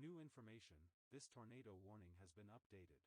New information, this tornado warning has been updated.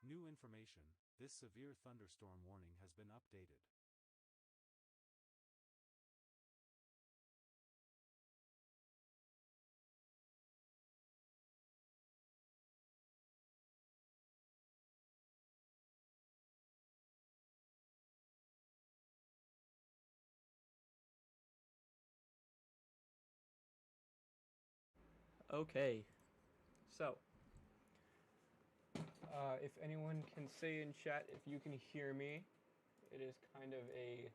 New information, this severe thunderstorm warning has been updated. Okay, so if anyone can say in chat if you can hear me, it is kind of a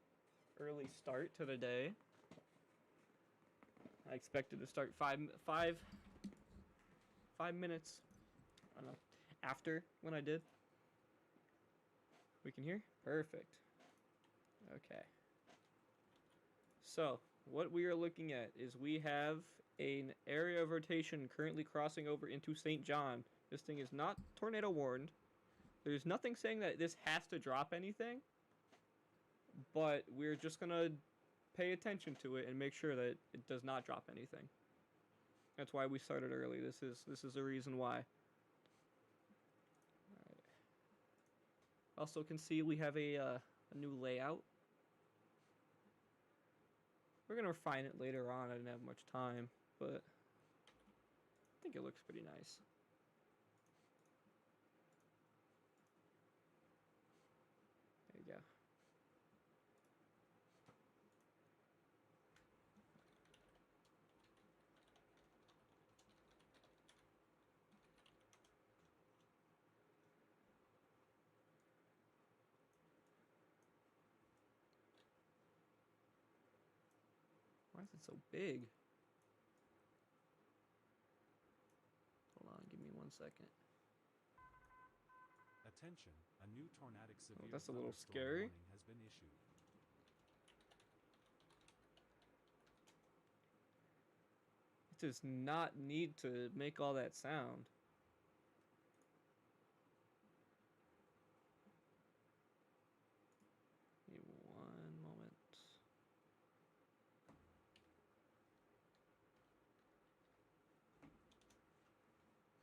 early start to the day. I expected to start five minutes after when I did. We can hear? Perfect. Okay. So, what we are looking at is we have an area of rotation currently crossing over into St. John. This thing is not tornado warned. There's nothing saying that this has to drop anything, but we're just going to pay attention to it and make sure that it does not drop anything. That's why we started early. This is the reason why. Alright. Also can see we have a new layout. We're going to refine it later on. I didn't have much time, but I think it looks pretty nice. There you go. Why is it so big? Hold on, give me 1 second. Attention, a new tornadic severe that's a little thunderstorm scary. warning has been issued. It does not need to make all that sound. Give me 1 moment.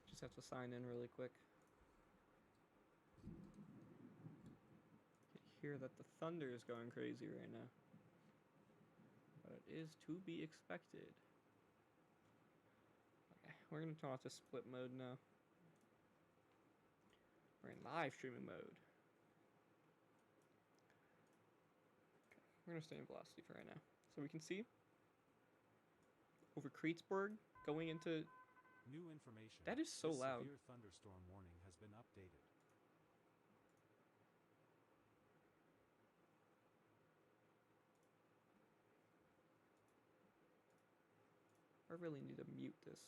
Just have to sign in really quick. I can hear that the thunder is going crazy right now. But it is to be expected. Okay, we're going to turn off the split mode now. We're in live streaming mode. Okay, we're going to stay in velocity for right now. So we can see over Kreetzberg going into... New information. That is so this loud. Severe thunderstorm warning has been updated. I really need to mute this.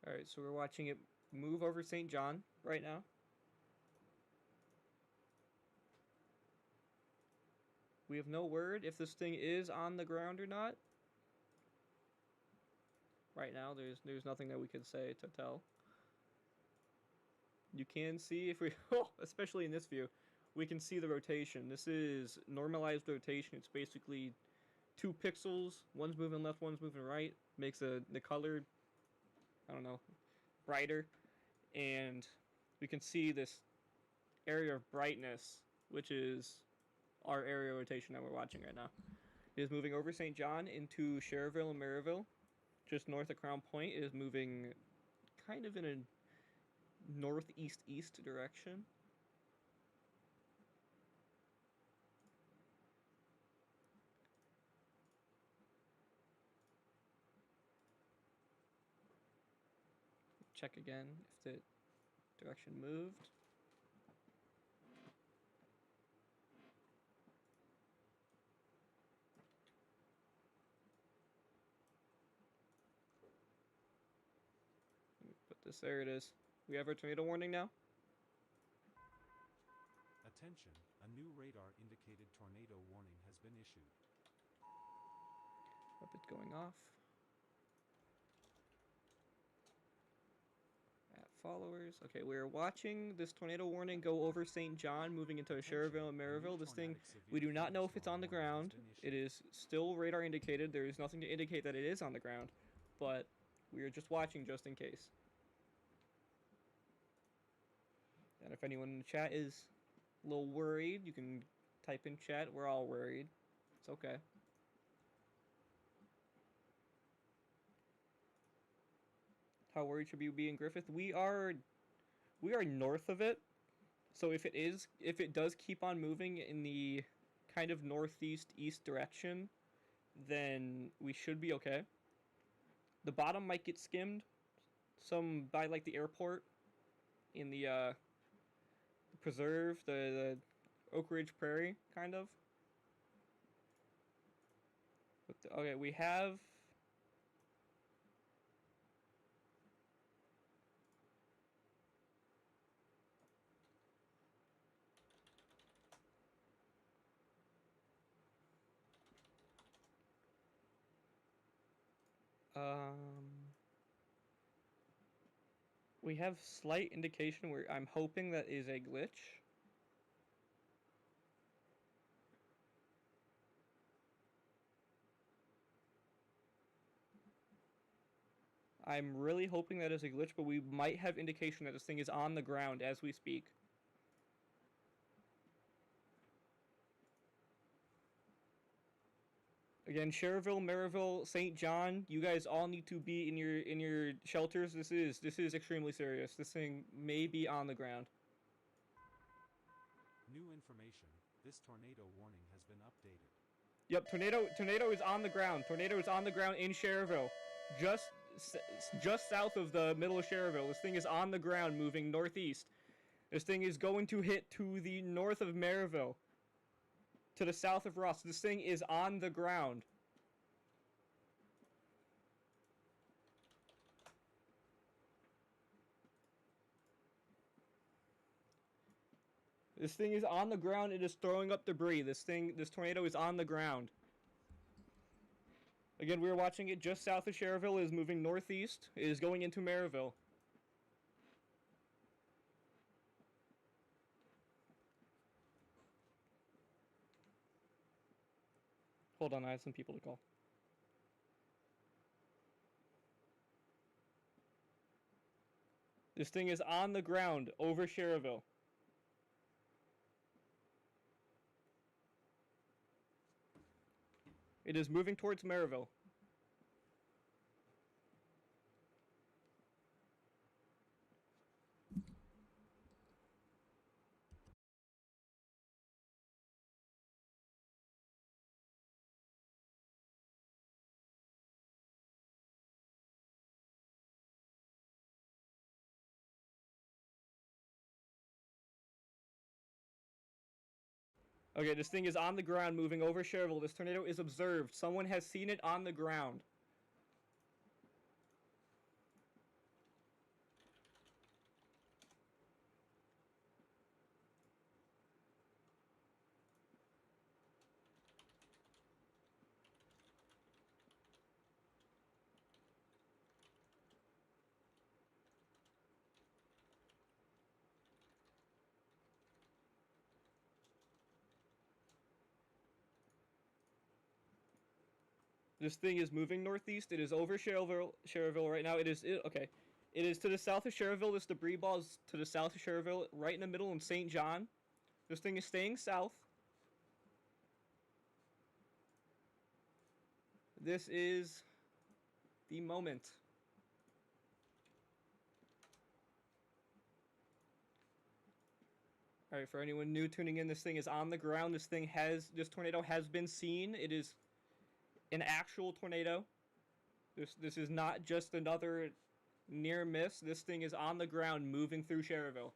Alright, so we're watching it move over St. John right now. We have no word if this thing is on the ground or not. Right now, there's nothing that we could say to tell. You can see if we, especially in this view, we can see the rotation. This is normalized rotation. It's basically 2 pixels. One's moving left, one's moving right. Makes the color, I don't know, brighter. And we can see this area of brightness, which is our area of rotation that we're watching right now. It is moving over St. John into Cherville and Maryville. Just north of Crown Point. It is moving kind of in a northeast-east direction. Check again if the direction moved. Put this, there it is. We have our tornado warning now. Attention, a new radar indicated tornado warning has been issued. Up it's going off. At followers. Okay, we're watching this tornado warning go over St. John, moving into Cherville and Maryville. This thing, we do not know if it's on the ground. It is still radar indicated. There is nothing to indicate that it is on the ground, but we are just watching just in case. And if anyone in the chat is a little worried, you can type in chat. We're all worried. It's okay. How worried should we be in Griffith? We are north of it. So if it does keep on moving in the kind of northeast-east direction, then we should be okay. The bottom might get skimmed. Some by like the airport in the preserve, the Oak Ridge Prairie, kind of. Okay, we have. We have slight indication where I'm hoping that is a glitch. I'm really hoping that is a glitch, but we might have indication that this thing is on the ground as we speak. Again, Cherville, Maryville, St. John, you guys all need to be in your shelters. This is extremely serious. This thing may be on the ground. New information. This tornado warning has been updated. Yep, tornado is on the ground. Tornado is on the ground in Cherville. Just south of the middle of Cherville. This thing is on the ground moving northeast. This thing is going to hit to the north of Maryville. To the south of Ross. This thing is on the ground. This thing is on the ground. It is throwing up debris. This tornado is on the ground. Again, we are watching it just south of Cherville. It is moving northeast. It is going into Maryville. Hold on, I have some people to call. This thing is on the ground over Cherville. It is moving towards Maryville. Okay, this thing is on the ground moving over Cherville. This tornado is observed. Someone has seen it on the ground. This thing is moving northeast. It is over Cherville right now. Okay. It is to the south of Cherville. This debris ball is to the south of Cherville, right in the middle in St. John. This thing is staying south. This is the moment. All right, for anyone new tuning in, this thing is on the ground. This tornado has been seen. It is an actual tornado. This is not just another near miss. This thing is on the ground moving through Cherville.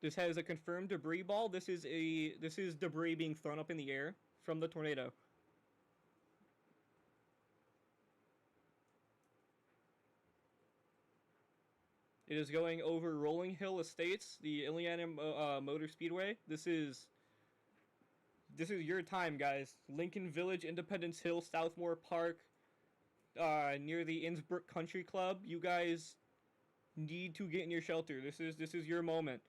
This has a confirmed debris ball. This is debris being thrown up in the air from the tornado. It is going over Rolling Hill Estates, the Iliana Motor Speedway. This is your time, guys. Lincoln Village, Independence Hill, Southmore Park, near the Innsbruck Country Club. You guys need to get in your shelter. This is your moment.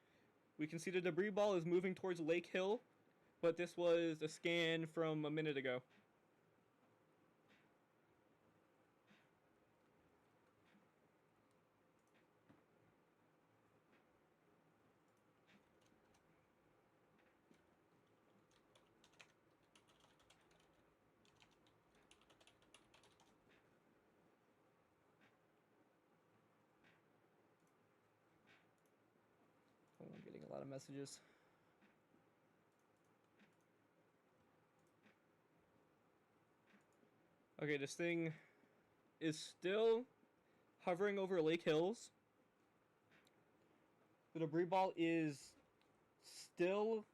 We can see the debris ball is moving towards Lake Hill, but this was a scan from a minute ago. I'm getting a lot of messages. Okay, this thing is still hovering over Lake Hills. The debris ball is still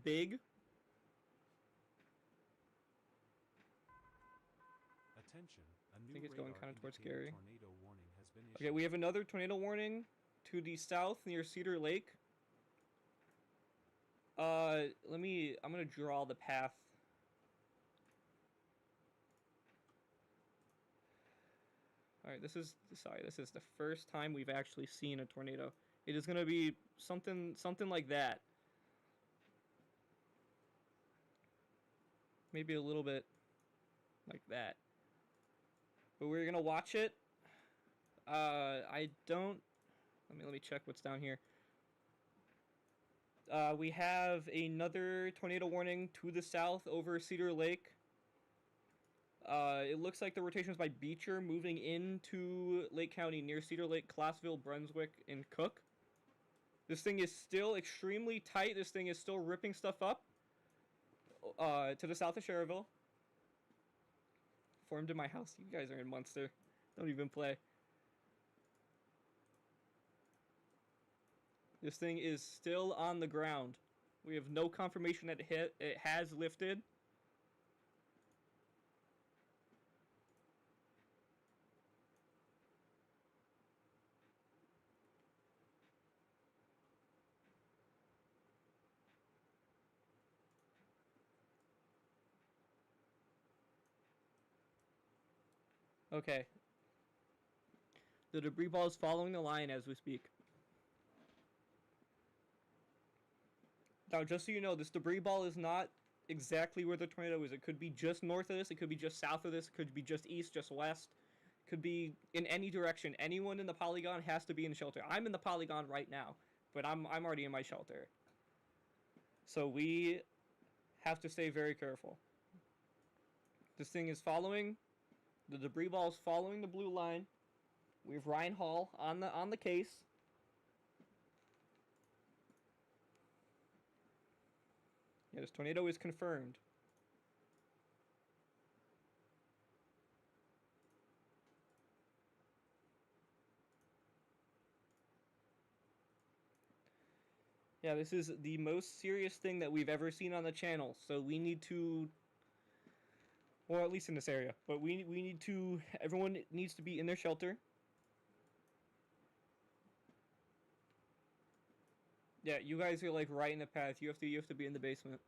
big. Attention, I think it's going kind of towards Gary. Tornado warning has been issued. Okay, we have another tornado warning to the south near Cedar Lake. I'm gonna draw the path. Alright, this is the first time we've actually seen a tornado. It is gonna be something like that. Maybe a little bit like that. But we're gonna watch it. Let me check what's down here. We have another tornado warning to the south over Cedar Lake. It looks like the rotation is by Beecher moving into Lake County near Cedar Lake, Classville, Brunswick, and Cook. This thing is still extremely tight. This thing is still ripping stuff up to the south of Cherville. Formed in my house. You guys are in Munster. Don't even play. This thing is still on the ground. We have no confirmation that it has lifted. Okay. The debris ball is following the line as we speak. Now, just so you know, this debris ball is not exactly where the tornado is. It could be just north of this. It could be just south of this. It could be just east, just west. It could be in any direction. Anyone in the polygon has to be in shelter. I'm in the polygon right now, but I'm already in my shelter. So we have to stay very careful. This thing is following. The debris ball is following the blue line. We have Ryan Hall on the case. Yeah, this tornado is confirmed. Yeah, this is the most serious thing that we've ever seen on the channel. So we need to, or at least in this area, but we need to, everyone needs to be in their shelter. Yeah, you guys are like right in the path. You have to be in the basement.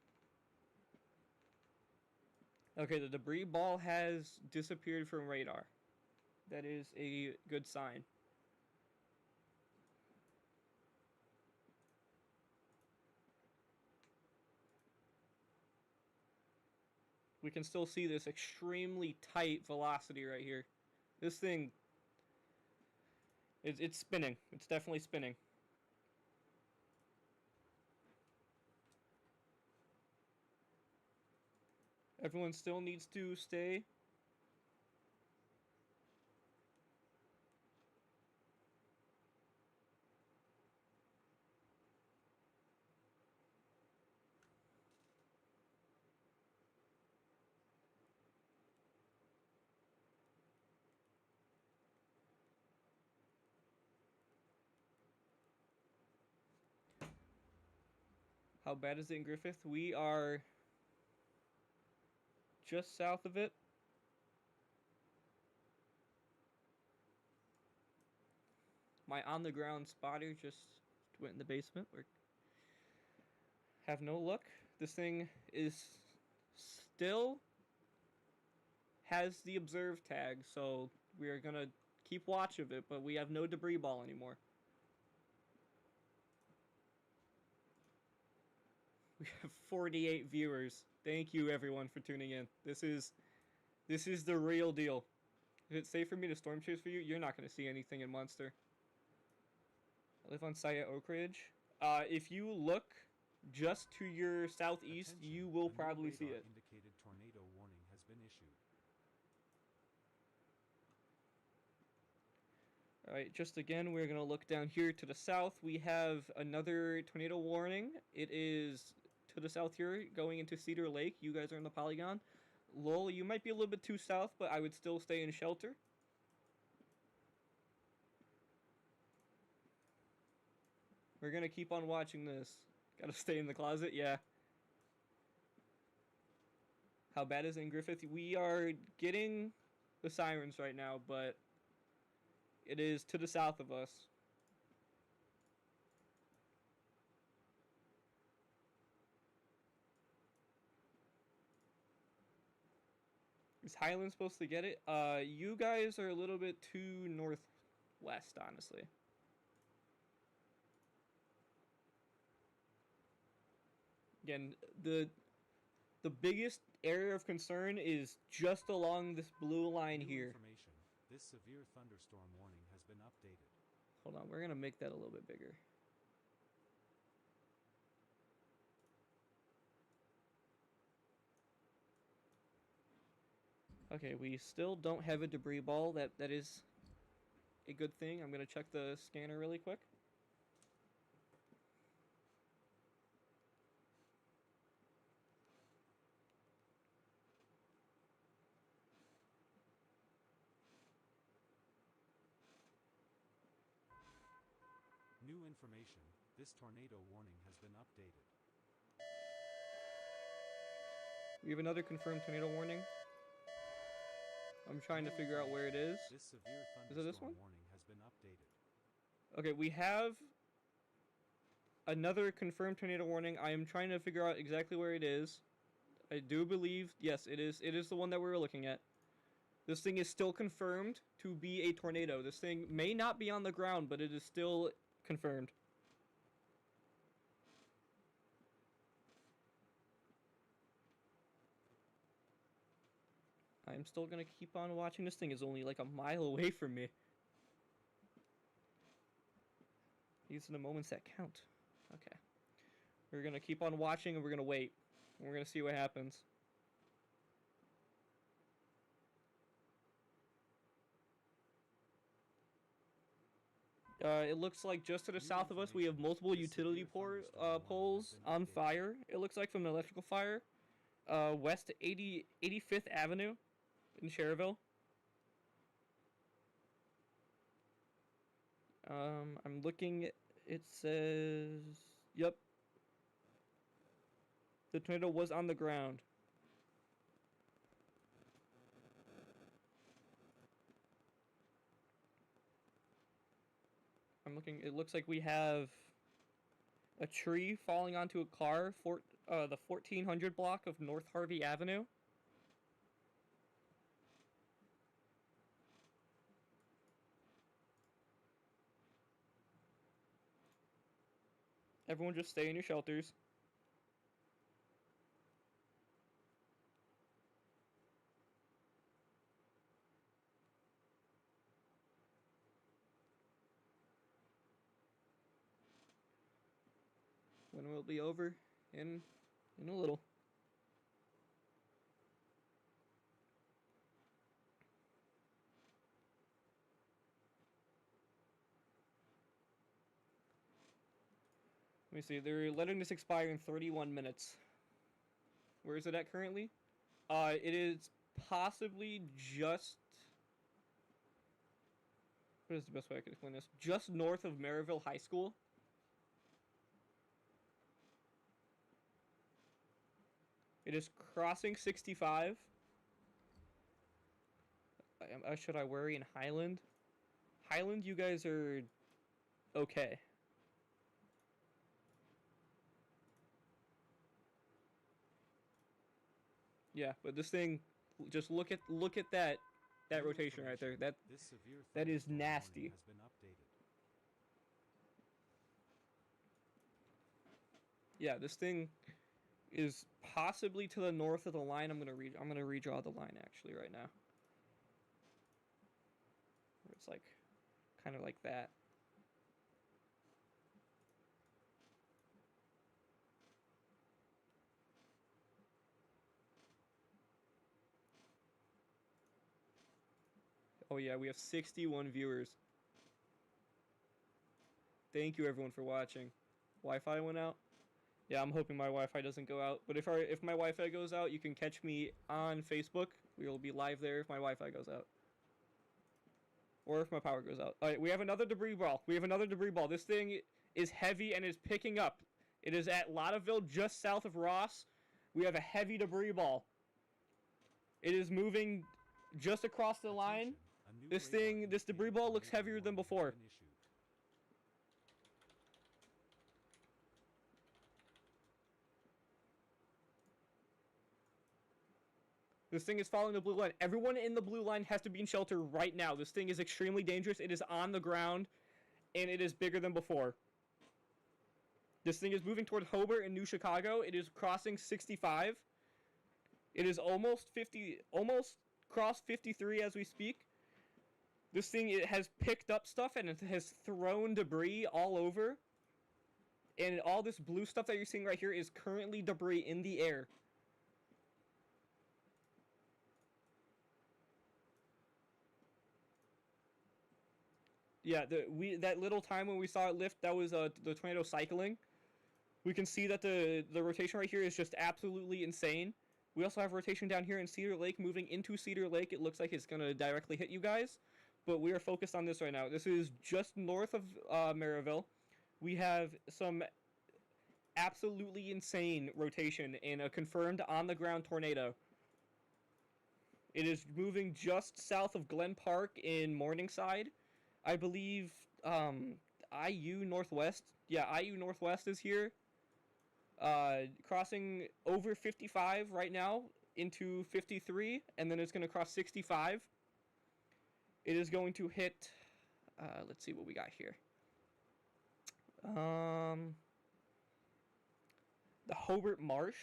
Okay, the debris ball has disappeared from radar. That is a good sign. we can still see this extremely tight velocity right here. This thing, it's spinning. It's definitely spinning. Everyone still needs to stay. How bad is it in Griffith? We are just south of it. My on-the-ground spotter just went in the basement. We have no luck. This thing is still has the observe tag, so we are gonna keep watch of it, but we have no debris ball anymore. We have 48 viewers. Thank you everyone for tuning in. This is the real deal. Is it safe for me to storm chase for you? You're not gonna see anything in Munster. I live on site at Oak Ridge. If you look just to your southeast, Attention, you will a new probably see radar it. indicated tornado warning has been issued. Alright, just again, we're going to look down here to the south. We have another tornado warning. It is to the south here, going into Cedar Lake. You guys are in the polygon. Lowell, you might be a little bit too south, but I would still stay in shelter. We're going to keep on watching this. Gotta stay in the closet, yeah. How bad is it in Griffith? We are getting the sirens right now, but it is to the south of us. Is Highland supposed to get it? You guys are a little bit too northwest, honestly. Again, the biggest area of concern is just along this blue line New here. information. This severe thunderstorm warning has been updated. Hold on, we're gonna make that a little bit bigger. Okay, we still don't have a debris ball. That is a good thing. I'm gonna check the scanner really quick. New information. This tornado warning has been updated. We have another confirmed tornado warning. I'm trying to New figure out where it is. This severe Is it this thunderstorm one? warning has been updated. Okay, we have another confirmed tornado warning. I am trying to figure out exactly where it is. I do believe, yes, it is. It is the one that we were looking at. This thing is still confirmed to be a tornado. This thing may not be on the ground, but it is still confirmed. I'm still gonna keep on watching. This thing is only like a mile away from me. These are the moments that count. Okay. We're gonna keep on watching and we're gonna wait. And we're gonna see what happens. It looks like just to the New south of us we have multiple This utility severe thunderstorm warning poles has been on updated. fire. It looks like from the electrical fire. West 85th Avenue in Cherville. I'm looking. It says, yep. The tornado was on the ground. I'm looking. It looks like we have a tree falling onto a car for the 1400 block of North Harvey Avenue. Everyone just stay in your shelters. and we'll be over in a little. Let me see. They're letting this expire in 31 minutes. Where is it at currently? It is possibly just... What is the best way I can explain this? Just north of Maryville High School. It is crossing 65. Should I worry in Highland? Highland, you guys are okay. Yeah, but this thing, just look at that rotation right there. That is nasty. Has been updated. Yeah, this thing is possibly to the north of the line. I'm gonna redraw the line actually right now. It's like kind of like that. Oh yeah, we have 61 viewers. Thank you everyone for watching. Wi-Fi went out? Yeah, I'm hoping my Wi-Fi doesn't go out. But if my Wi-Fi goes out, you can catch me on Facebook. We will be live there if my Wi-Fi goes out. Or if my power goes out. Alright, we have another debris ball. This thing is heavy and is picking up. It is at Lottaville, just south of Ross. We have a heavy debris ball. It is moving just across the line. This debris ball looks heavier than before. This thing is following the blue line. Everyone in the blue line has to be in shelter right now. This thing is extremely dangerous. It is on the ground, and it is bigger than before. This thing is moving toward Hobart and New Chicago. It is crossing 65. It is almost crossed 53 as we speak. This thing, it has picked up stuff and it has thrown debris all over. And all this blue stuff that you're seeing right here is currently debris in the air. Yeah, that little time when we saw it lift, that was the tornado cycling. We can see that the rotation right here is just absolutely insane. We also have rotation down here in Cedar Lake, moving into Cedar Lake. It looks like it's going to directly hit you guys, but we are focused on this right now. This is just north of Maryville. We have some absolutely insane rotation and a confirmed on-the-ground tornado. It is moving just south of Glen Park in Morningside. I believe IU Northwest. Yeah, IU Northwest is here. Crossing over 55 right now into 53, and then it's going to cross 65. It is going to hit, let's see what we got here. The Hobart Marsh.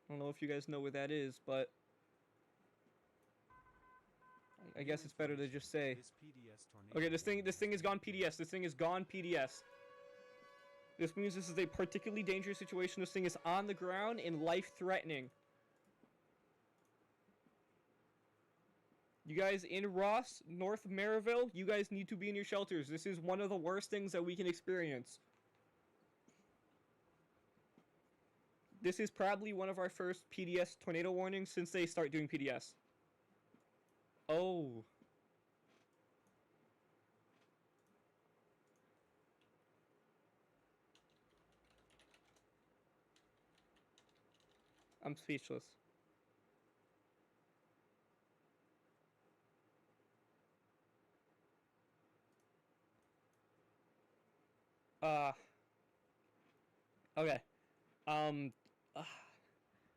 I don't know if you guys know where that is, but I guess it's better to just say. Okay, this thing is gone PDS. This thing is gone PDS. This means this is a particularly dangerous situation. This thing is on the ground and life-threatening. You guys in Ross, north of Maryville, you guys need to be in your shelters. This is one of the worst things that we can experience. This is probably one of our first PDS tornado warnings since they start doing PDS. Oh. I'm speechless. Okay.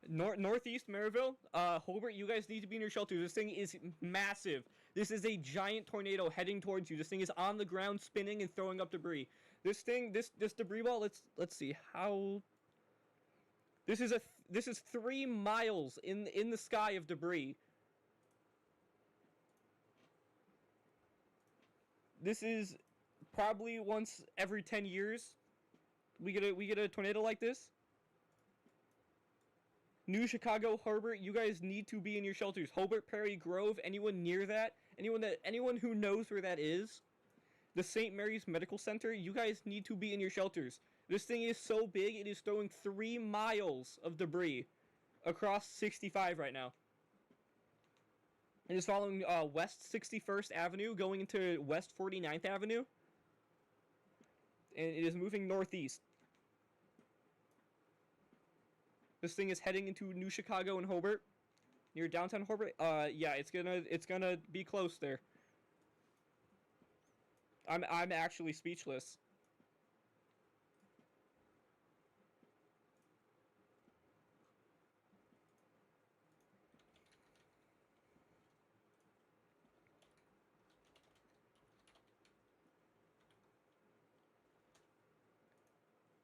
Northeast Maryville, Hobart, you guys need to be in your shelters. This thing is massive. This is a giant tornado heading towards you. This thing is on the ground spinning and throwing up debris. This debris ball, let's see how. This is 3 miles in the sky of debris. This is probably once every 10 years. We get a tornado like this. New Chicago, Hobart, you guys need to be in your shelters. Hobart, Prairie Grove, anyone near that, anyone who knows where that is, the St. Mary's Medical Center, you guys need to be in your shelters. This thing is so big, it is throwing 3 miles of debris across 65 right now. It is following West 61st Avenue, going into West 49th Avenue. And it is moving northeast. This thing is heading into New Chicago and Hobart, near downtown Hobart. Yeah, it's gonna be close there. I'm actually speechless.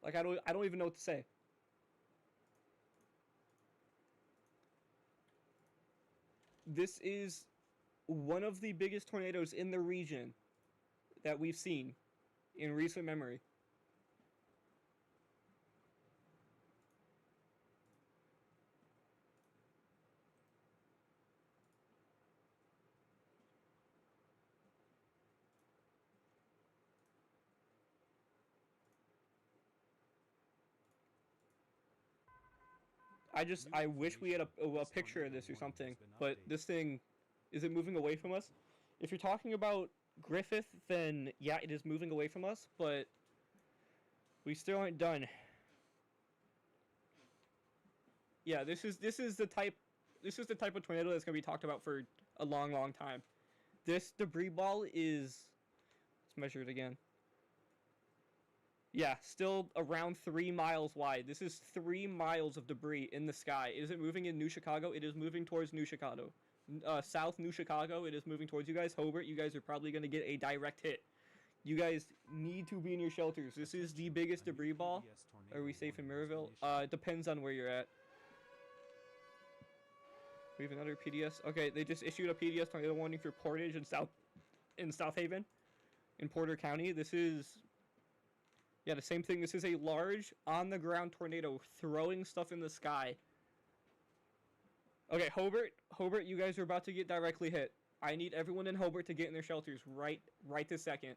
Like I don't even know what to say. This is one of the biggest tornadoes in the region that we've seen in recent memory. I wish we had a picture of this or something, but this thing, is it moving away from us? If you're talking about Griffith, then yeah, it is moving away from us, but we still aren't done. Yeah, this is the type of tornado that's gonna be talked about for a long time. This debris ball is, let's measure it again. Yeah, still around 3 miles wide. This is 3 miles of debris in the sky. Is it moving in New Chicago? It is moving towards New Chicago. South New Chicago, it is moving towards you guys. Hobart, you guys are probably going to get a direct hit. You guys need to be in your shelters. This is the biggest debris ball. Are we safe in Maryville? It depends on where you're at. We have another PDS. Okay, they just issued a PDS tornado warning for Portage and South Haven in Porter County. This is, yeah, the same thing. This is a large on-the-ground tornado throwing stuff in the sky. Okay, Hobart, you guys are about to get directly hit. I need everyone in Hobart to get in their shelters right this second.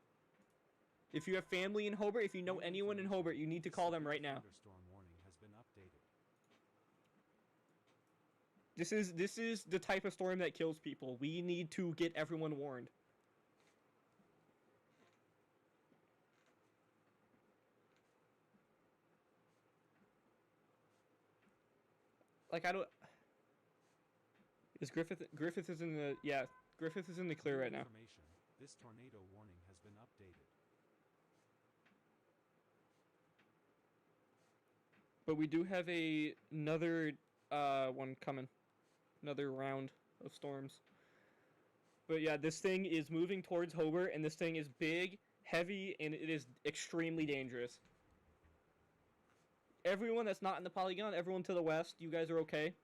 If you have family in Hobart, if you know anyone in Hobart, you need to call them right now. This is the type of storm that kills people. We need to get everyone warned. Like, I don't... Is Griffith is in the... Yeah, Griffith is in the clear right now. This tornado warning has been updated. But we do have another one coming. Another round of storms. But yeah, this thing is moving towards Hobart, and this thing is big, heavy, and it is extremely dangerous. Everyone that's not in the polygon, everyone to the west, you guys are okay.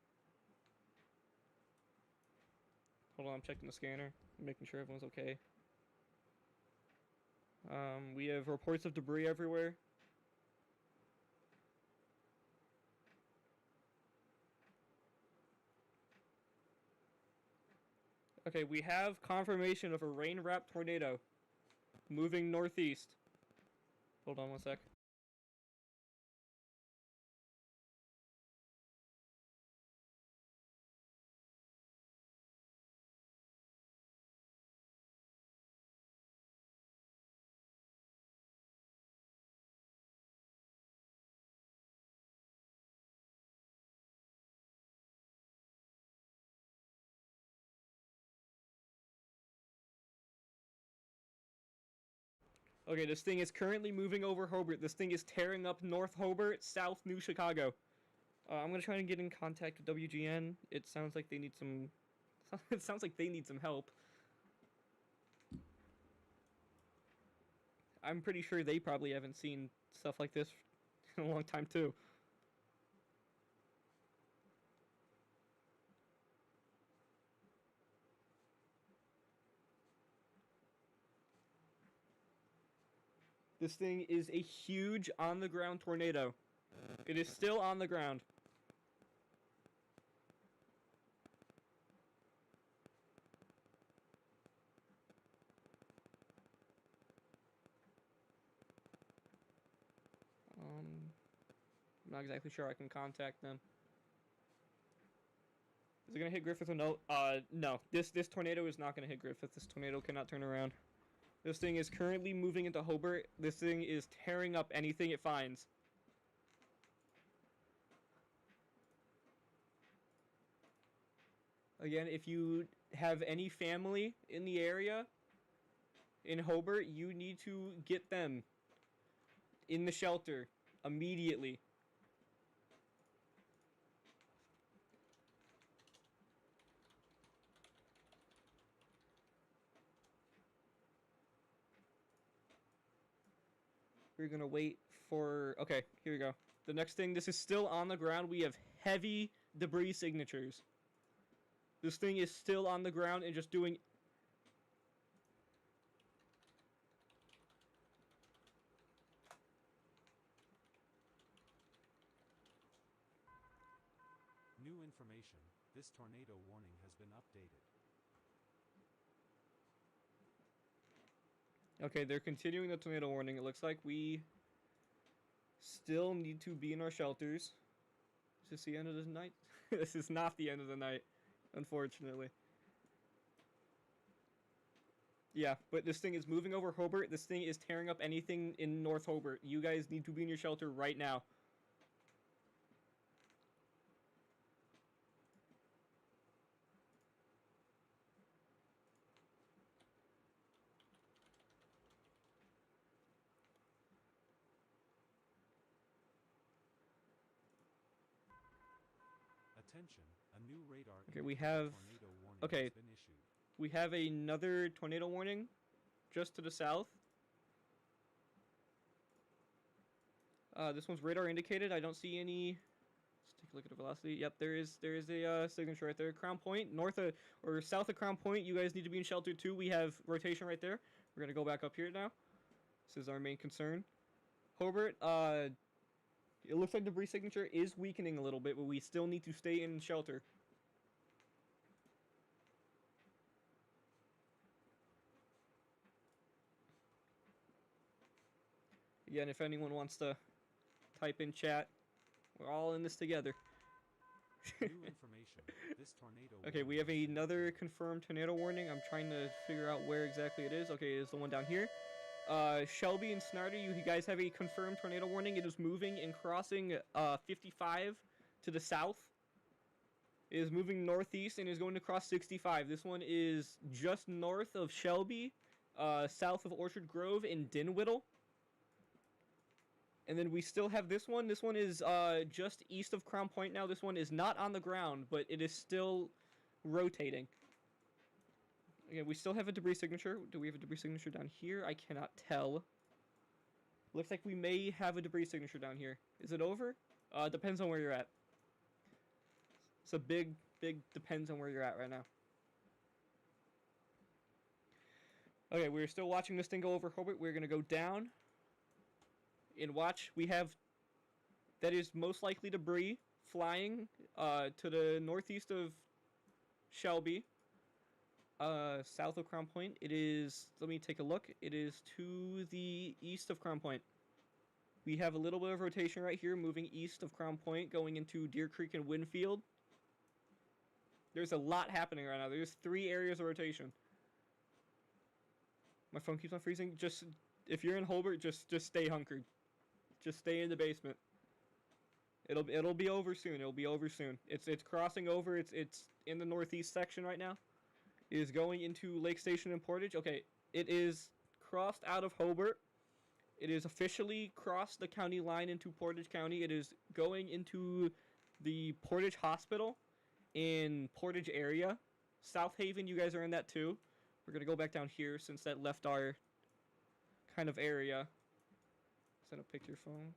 Hold on, I'm checking the scanner, making sure everyone's okay. We have reports of debris everywhere. Okay, we have confirmation of a rain-wrapped tornado moving northeast. Hold on one sec. Okay, this thing is currently moving over Hobart. This thing is tearing up North Hobart, South New Chicago. I'm gonna try and get in contact with WGN. It sounds like they need some... It sounds like they need some help. I'm pretty sure they probably haven't seen stuff like this in a long time, too. This thing is a huge on-the-ground tornado. It is still on the ground. I'm not exactly sure I can contact them. Is it gonna hit Griffith or no? No. This tornado is not gonna hit Griffith. This tornado cannot turn around. This thing is currently moving into Hobart. This thing is tearing up anything it finds. Again, if you have any family in the area, in Hobart, you need to get them in the shelter immediately. We're gonna wait for... Okay, here we go. The next thing, this is still on the ground. We have heavy debris signatures. This thing is still on the ground and just doing... New information. This tornado warning has been updated. Okay, they're continuing the tornado warning. It looks like we still need to be in our shelters. Is this the end of the night? This is not the end of the night, unfortunately. Yeah, but this thing is moving over Hobart. This thing is tearing up anything in North Hobart. You guys need to be in your shelter right now. Attention, a new radar Okay, we have... tornado warning Okay, has been issued. we have another tornado warning just to the south. This one's radar indicated. I don't see any... Let's take a look at the velocity. Yep, there is a signature right there. Crown Point, north of or south of Crown Point. You guys need to be in shelter too. We have rotation right there. We're gonna go back up here now. This is our main concern. Hobart, it looks like debris signature is weakening a little bit, but we still need to stay in shelter. Again, if anyone wants to type in chat, we're all in this together. New information. This tornado Okay, we have another confirmed tornado warning. I'm trying to figure out where exactly it is. Okay, it's the one down here. Shelby and Snarder, you guys have a confirmed tornado warning. It is moving and crossing 55 to the south. It is moving northeast and is going to cross 65. This one is just north of Shelby, south of Orchard Grove and Dinwiddle. And then we still have this one. This one is just east of Crown Point now. This one is not on the ground, but it is still rotating. Again, we still have a debris signature. Do we have a debris signature down here? I cannot tell. Looks like we may have a debris signature down here. Is it over? Depends on where you're at. It's a big depends on where you're at right now. Okay, we're still watching this thing go over Hobart. We're going to go down and watch. We have... That is most likely debris flying to the northeast of Shelby. South of Crown Point. It is, let me take a look. It is to the east of Crown Point. We have a little bit of rotation right here, moving east of Crown Point, going into Deer Creek and Winfield. There's a lot happening right now. There's 3 areas of rotation. My phone keeps on freezing. Just, if you're in Hobart, just stay hunkered. Just stay in the basement. It'll be over soon. It'll be over soon. It's crossing over. It's in the northeast section right now. It is going into Lake Station and Portage. Okay, it is crossed out of Hobart. It is officially crossed the county line into Portage County. It is going into the Portage Hospital in Portage area. South Haven, you guys are in that too. We're going to go back down here since that left our kind of area. Send a picture phone.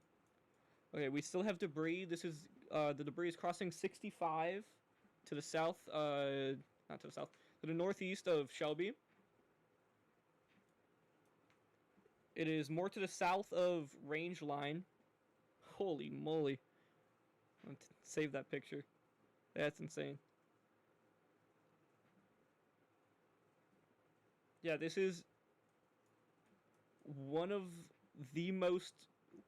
Okay, we still have debris. This is, the debris is crossing 65 to the south, not to the south, to the northeast of Shelby. It is more to the south of range line. Holy moly. Let's save that picture. That's insane. Yeah, this is one of the most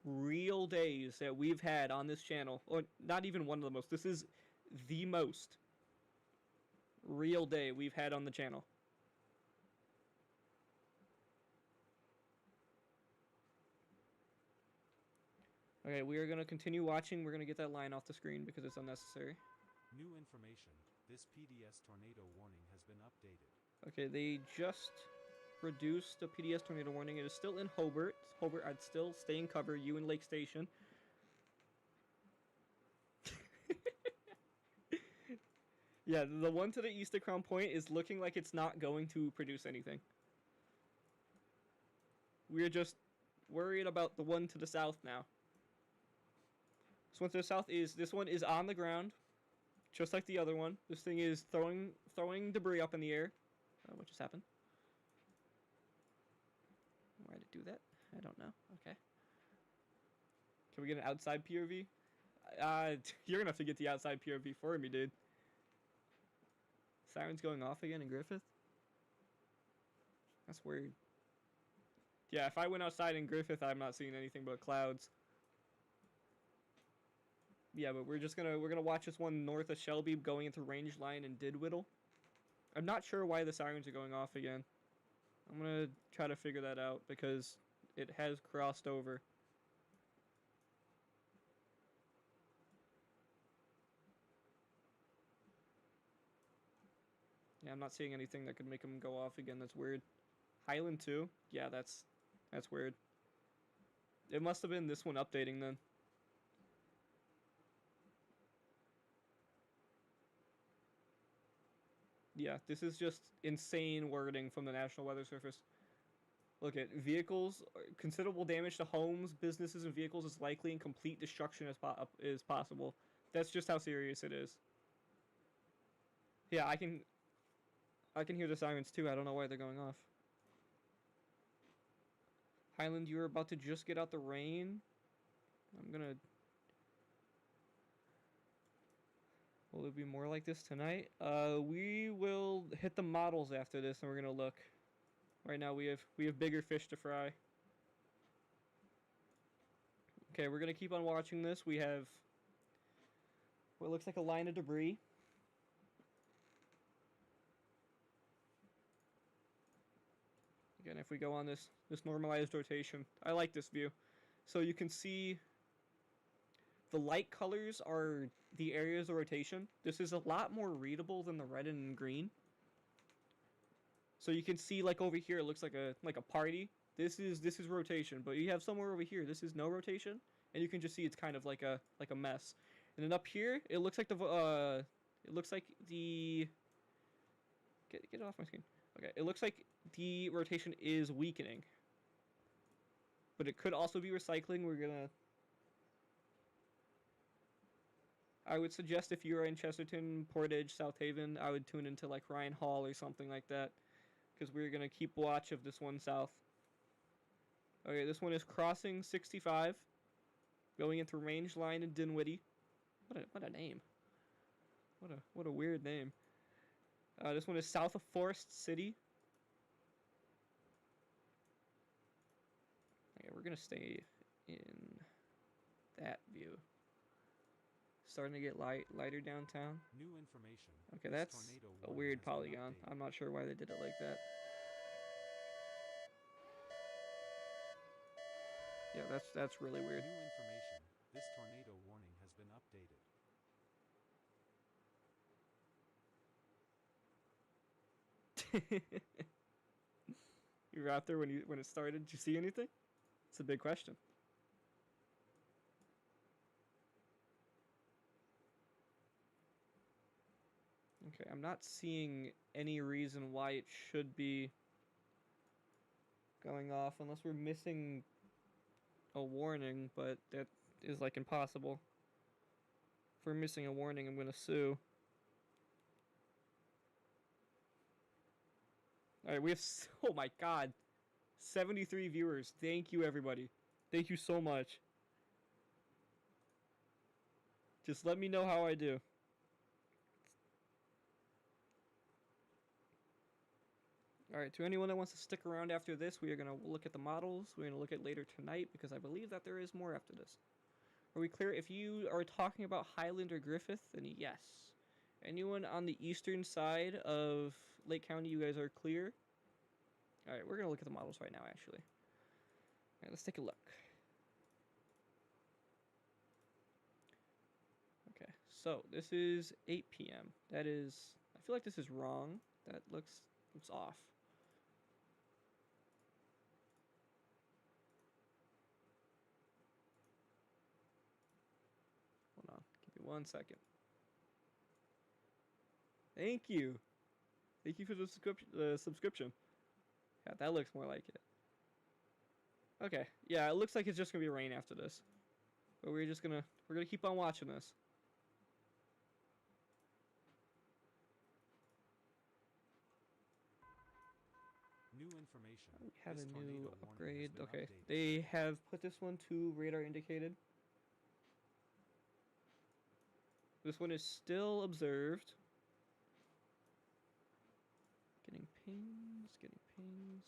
real days that we've had on this channel. Or not even one of the most. This is the most real day we've had on the channel. Okay, we are going to continue watching. We're going to get that line off the screen because it's unnecessary. New information. This PDS tornado warning has been updated. Okay, they just reduced the PDS tornado warning. It is still in Hobart. Hobart, I'd still stay in cover. You in Lake Station. Yeah, the one to the east of Crown Point is looking like it's not going to produce anything. We're just worried about the one to the south now. This one to the south this one is on the ground, just like the other one. This thing is throwing debris up in the air. What just happened? Why did it do that? I don't know. Okay. Can we get an outside POV? You're gonna have to get the outside POV for me, dude. Sirens going off again in Griffith? That's weird. Yeah, if I went outside in Griffith, I'm not seeing anything but clouds. Yeah, but we're gonna watch this one north of Shelby going into range line in Didwiddle. I'm not sure why the sirens are going off again. I'm gonna try to figure that out because it has crossed over. Yeah, I'm not seeing anything that could make them go off again. That's weird. Highland 2? Yeah, that's weird. It must have been this one updating then. Yeah, this is just insane wording from the National Weather Service. Look at vehicles, considerable damage to homes, businesses, and vehicles is likely, and complete destruction is possible. That's just how serious it is. Yeah, I can hear the sirens too. I don't know why they're going off. Highland, you're about to just get out the rain. I'm gonna... Will it be more like this tonight? We will hit the models after this, and we're gonna look. Right now, we have bigger fish to fry. Okay, we're gonna keep on watching this. We have what looks like a line of debris. Again, if we go on this normalized rotation, I like this view. So you can see the light colors are the areas of rotation. This is a lot more readable than the red and green. So you can see, like over here, it looks like a party. This is rotation, but you have somewhere over here. This is no rotation, and you can just see it's kind of like a mess. And then up here, it looks like the get it off my screen. Okay, it looks like the rotation is weakening, but it could also be recycling. I would suggest if you're in Chesterton, Portage, South Haven, I would tune into like Ryan Hall or something like that, because we're gonna keep watch of this one south. Okay, this one is crossing 65, going into range line in Dinwiddie. What a name. What a weird name. This one is south of Forest City. Okay, we're gonna stay in that view. Starting to get lighter downtown. New information. Okay, that's a weird polygon. I'm not sure why they did it like that. Yeah, that's really weird. New information. This tornado warning has been updated. You were out there when it started. Did you see anything? It's a big question. Okay, I'm not seeing any reason why it should be going off unless we're missing a warning, but that is like impossible. If we're missing a warning, I'm gonna sue. Alright, we have... Oh my god. 73 viewers. Thank you, everybody. Thank you so much. Just let me know how I do. Alright, to anyone that wants to stick around after this, we are going to look at the models. We're going to look at later tonight because I believe that there is more after this. Are we clear? If you are talking about Highland or Griffith, then yes. Anyone on the eastern side of Lake County, you guys are clear? Alright, we're going to look at the models right now, actually. Alright, let's take a look. Okay, so this is 8 p.m. That is... I feel like this is wrong. That looks off. Hold on. Give me 1 second. Thank you. Thank you for the subscription. Yeah, that looks more like it. Okay. Yeah, it looks like it's just gonna be rain after this. But we're gonna keep on watching this. New information. We have This a tornado new warning has upgrade. been Okay. updated. They have put this one to radar indicated. This one is still observed. Getting pings, getting pings.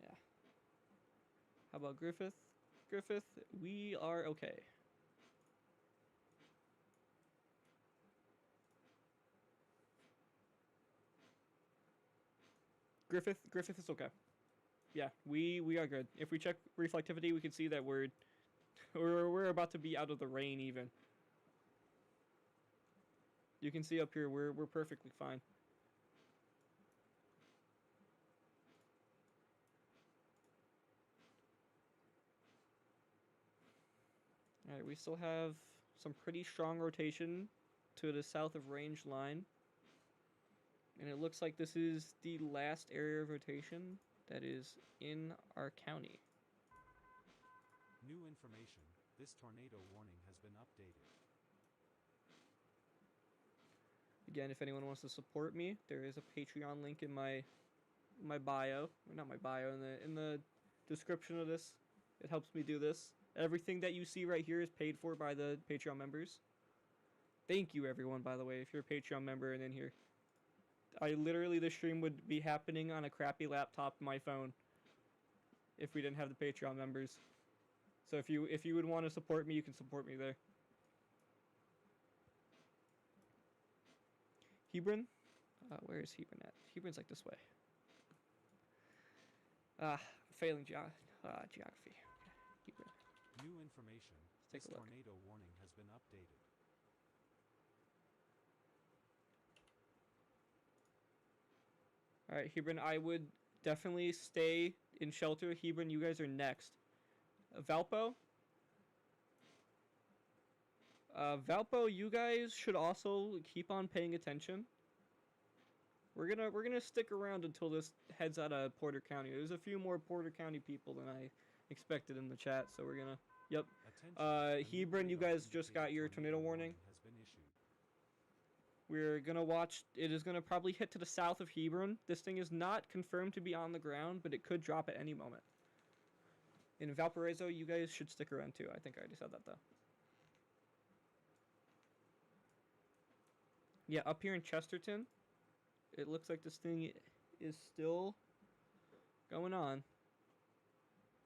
Yeah. How about Griffith? Griffith, we are okay. Griffith is okay. Yeah, we are good. If we check reflectivity, we can see that we're about to be out of the rain even. You can see up here we're perfectly fine. Alright, we still have some pretty strong rotation to the south of range line. And it looks like this is the last area of rotation that is in our county. New information. This tornado warning has been updated. Again, if anyone wants to support me, there is a Patreon link in my bio, or not my bio, in the description of this. It helps me do this. Everything that you see right here is paid for by the Patreon members. Thank you, everyone, by the way, if you're a Patreon member and in here. This stream would be happening on a crappy laptop, my phone, if we didn't have the Patreon members. So if you would want to support me, you can support me there. Hebron? Where is Hebron at? Hebron's like this way. Failing geography. Hebron. New information. Let's This take a look. tornado warning has been updated. Alright, Hebron, I would definitely stay in shelter. Hebron, you guys are next. Valpo? Valpo, you guys should also keep on paying attention. We're gonna stick around until this heads out of Porter County. There's a few more Porter County people than I expected in the chat, so we're gonna... Yep. Attention, a new Hebron, you radar guys just got indicated your tornado warning. has been issued. We're gonna watch. It is gonna probably hit to the south of Hebron. This thing is not confirmed to be on the ground, but it could drop at any moment. In Valparaiso, you guys should stick around too. I think I already said that though. Yeah, up here in Chesterton, it looks like this thing is still going on.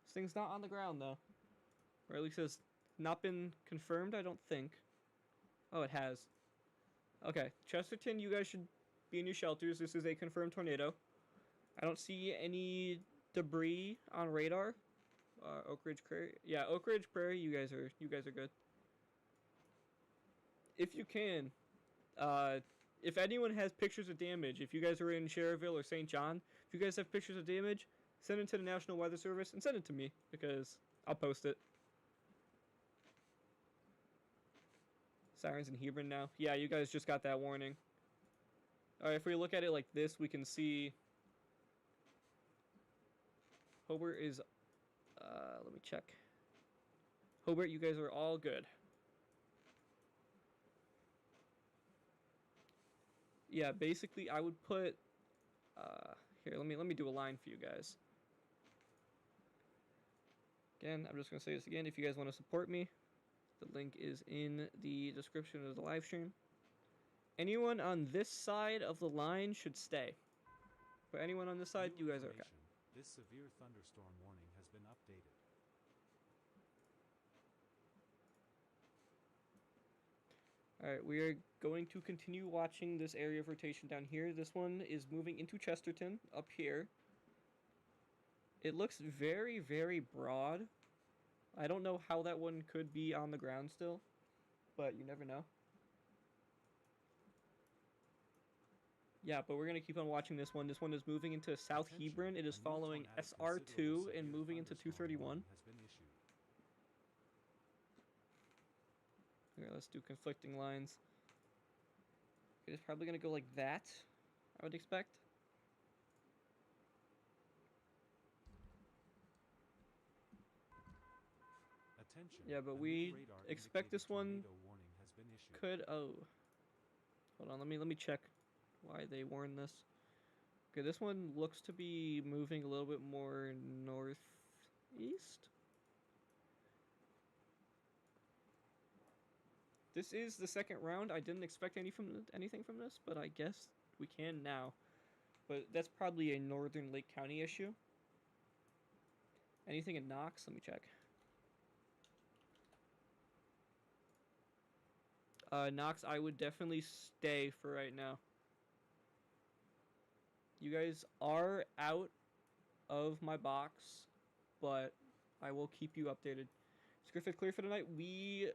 This thing's not on the ground though, or at least it's not been confirmed. I don't think. Oh, it has. Okay, Chesterton, you guys should be in your shelters. This is a confirmed tornado. I don't see any debris on radar. Oak Ridge Prairie. Yeah, Oak Ridge Prairie, you guys are good. If you can, if anyone has pictures of damage, if you guys are in Cherville or St. John, if you guys have pictures of damage, send it to the National Weather Service and send it to me because I'll post it. Sirens in Hebron now. Yeah, you guys just got that warning. Alright, if we look at it like this, we can see Hobart is, let me check. Hobart, you guys are all good. Yeah, basically I would put, here, let me do a line for you guys. Again, I'm just going to say this again. If you guys want to support me, the link is in the description of the live stream. Anyone on this side of the line should stay. But anyone on this side, New you guys are okay. information. This severe thunderstorm warning has been updated. Alright, we are going to continue watching this area of rotation down here. This one is moving into Chesterton, up here. It looks very, very broad. I don't know how that one could be on the ground still, but you never know. Yeah, but we're going to keep on watching this one. This one is moving into South Hebron. It is following SR2 and moving into 231. Has been issued. Okay, let's do conflicting lines. It is probably going to go like that, I would expect. Attention. Yeah, but a new we radar expect this indicated one tornado warning has been issued. could... Oh. Hold on, let me check why they warned this. Okay, this one looks to be moving a little bit more northeast. This is the second round. I didn't expect anything from this, but I guess we can now. But that's probably a northern Lake County issue. Anything in Knox? Let me check. Knox, I would definitely stay for right now. You guys are out of my box, but I will keep you updated. Is Griffith clear for the night? We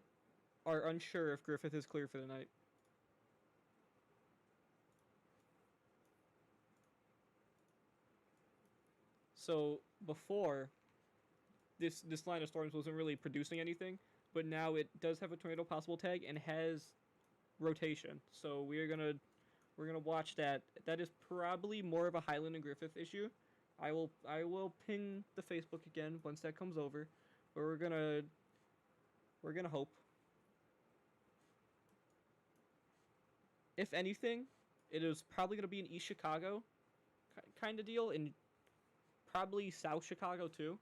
are unsure if Griffith is clear for the night. So before, this line of storms wasn't really producing anything, but now it does have a tornado possible tag and has rotation. So we're gonna watch that. That is probably more of a Highland and Griffith issue. I will ping the Facebook again once that comes over, but we're gonna hope. If anything, it is probably gonna be an East Chicago kind of deal, and probably South Chicago too.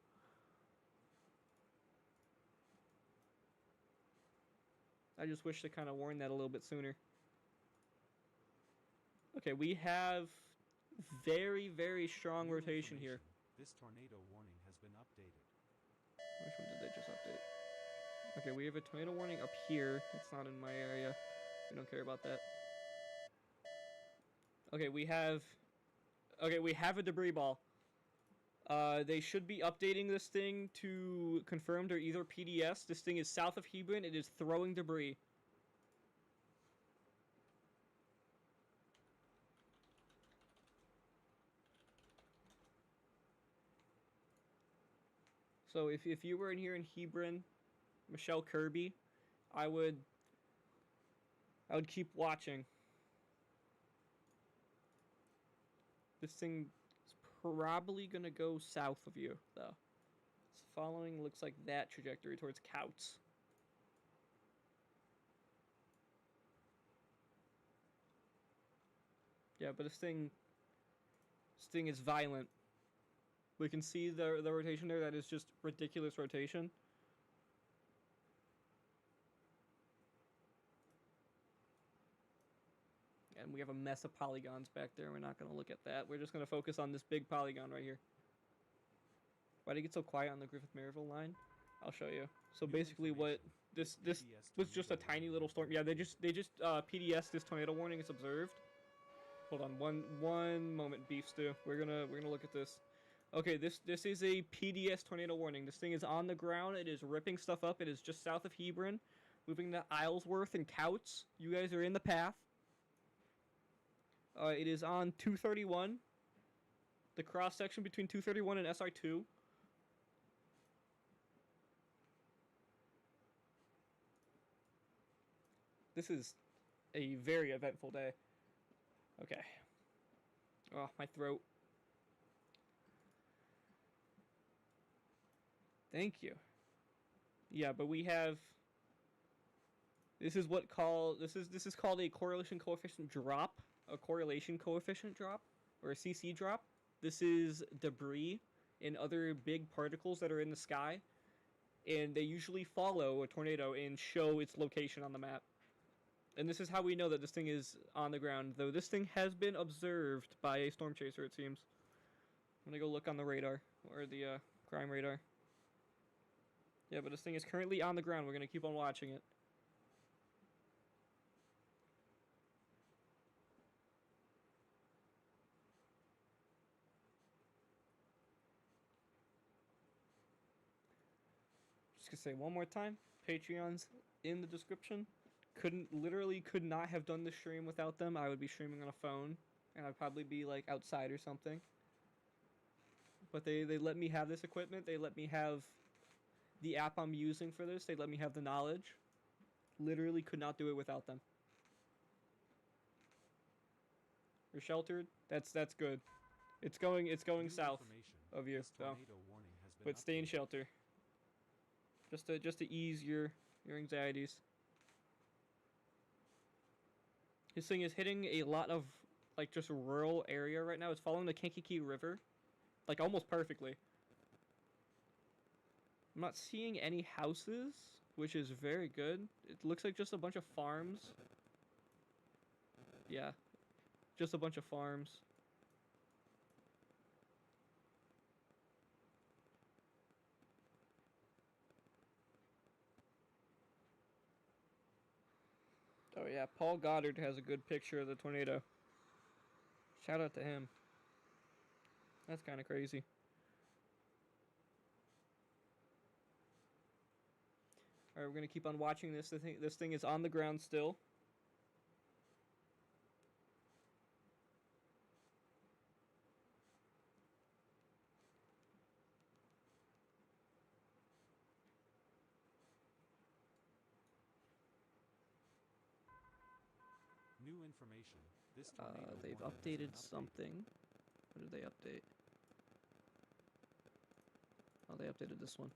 I just wish to kind of warn that a little bit sooner. Okay, we have very, very strong New rotation here. This tornado warning has been updated. Which one did they just update? Okay, we have a tornado warning up here. It's not in my area. We don't care about that. Okay, we have a debris ball. They should be updating this thing to confirm they're either PDS. This thing is south of Hebron. It is throwing debris. So if you were in here in Hebron, Michelle Kirby, I would keep watching. This thing is probably gonna go south of you, though. It's following, looks like that trajectory towards Couts. Yeah, but this thing is violent. We can see the rotation there. That is just ridiculous rotation. And we have a mess of polygons back there. We're not going to look at that. We're just going to focus on this big polygon right here. Why did it get so quiet on the Griffith-Maryville line? I'll show you. So basically what this was just a tiny little storm. Yeah, they just PDS this tornado warning is observed. Hold on one moment, Beef Stew. We're gonna look at this. Okay, this is a PDS tornado warning. This thing is on the ground. It is ripping stuff up. It is just south of Hebron, moving to Islesworth and Couts. You guys are in the path. It is on 231. The cross section between 231 and SR2. This is a very eventful day. Okay. Oh, my throat. Thank you. Yeah, but we have. This is called a correlation coefficient drop, a correlation coefficient drop, or a CC drop. This is debris and other big particles that are in the sky. and they usually follow a tornado and show its location on the map. And this is how we know that this thing is on the ground, though this thing has been observed by a storm chaser, it seems. I'm gonna go look on the radar, or the crime radar. Yeah, but this thing is currently on the ground. We're gonna keep on watching it. Just gonna say one more time, Patreon's in the description. Literally could not have done this stream without them. I would be streaming on a phone, and I'd probably be like outside or something. But they let me have this equipment. They let me have the app I'm using for this. They let me have the knowledge. Literally could not do it without them. You're sheltered. That's good. It's going New south information. of you, This though. tornado warning has been But stay in updated. shelter. Just to ease your anxieties. This thing is hitting a lot of like just rural area right now. It's following the Kankakee River, like almost perfectly. I'm not seeing any houses, which is very good. It looks like just a bunch of farms. Yeah, just a bunch of farms. Oh yeah, Paul Goddard has a good picture of the tornado. Shout out to him. That's kind of crazy. Alright, we're gonna keep on watching this. This thing is on the ground still. New information. This tornado They've warning has been updated updated. something. What did they update? Oh, they updated this one.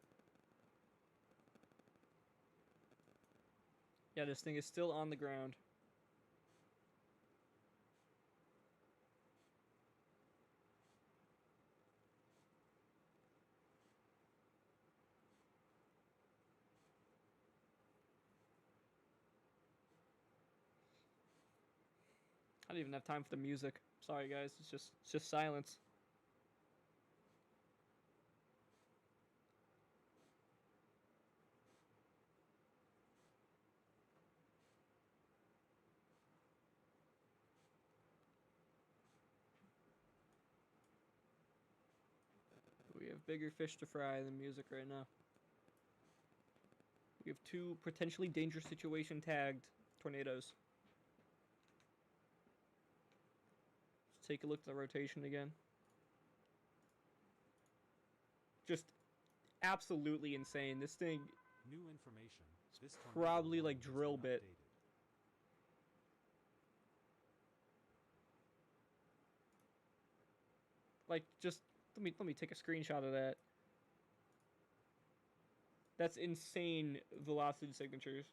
Yeah, this thing is still on the ground. I don't even have time for the music. Sorry guys, it's just silence. We have bigger fish to fry than music right now. We have two potentially dangerous situation tagged tornadoes. Let's take a look at the rotation again. Just absolutely insane. This thing New information. This tornado probably like warning has drill been bit. updated. Like just let me take a screenshot of that. That's insane velocity signatures.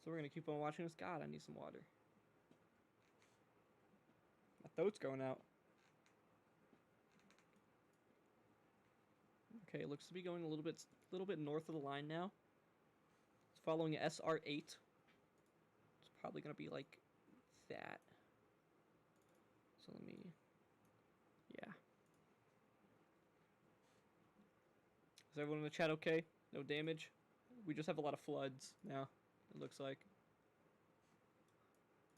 So we're gonna keep on watching this. God, I need some water. My throat's going out. Okay, it looks to be going a little bit north of the line now. It's following SR8. It's probably gonna be like that. So let me, yeah. Is everyone in the chat okay? No damage? We just have a lot of floods now, it looks like.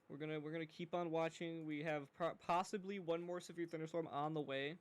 We're gonna keep on watching. We have possibly one more severe thunderstorm on the way.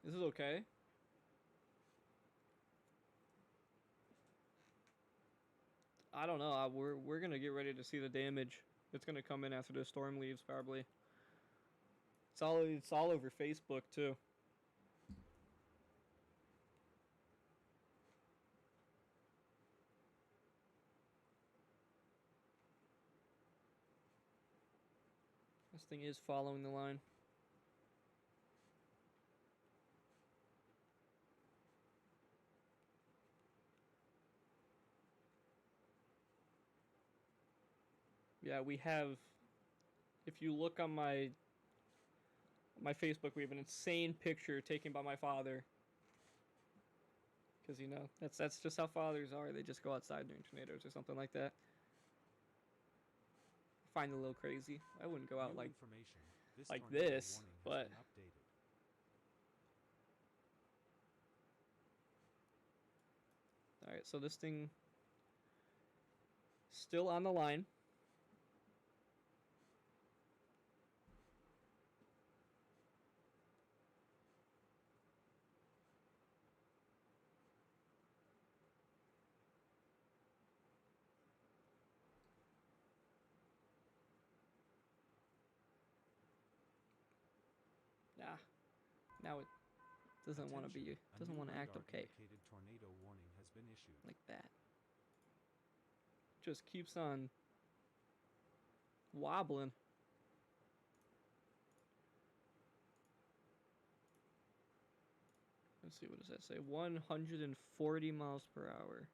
This is okay. I don't know. We're gonna get ready to see the damage. It's gonna come in after the storm leaves, probably. It's all over Facebook too. This thing is following the line. Yeah, we have. If you look on my Facebook, we have an insane picture taken by my father. Because that's just how fathers are. They just go outside during tornadoes or something like that. I find it a little crazy. I wouldn't go out like this, but all right. So this thing still on the line. Now it doesn't want to be. Doesn't want to act okay. Tornado warning has been issued. Like that. Just keeps on wobbling. Let's see, what does that say? 140 miles per hour.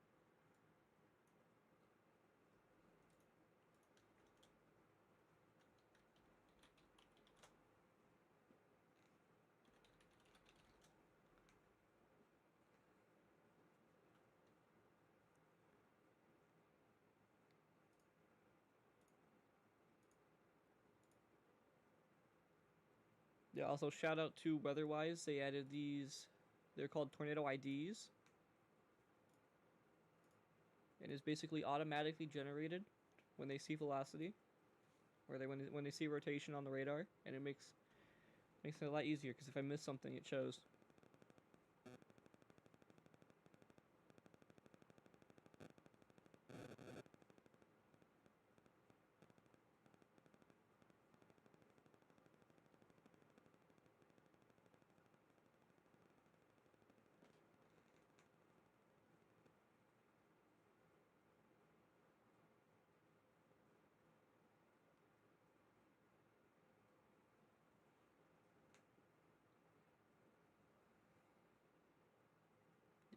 Yeah, also shout out to WeatherWise. They added these. They're called Tornado IDs. And it's basically automatically generated when they see velocity, or when they see rotation on the radar, and it makes it a lot easier because if I miss something, it shows.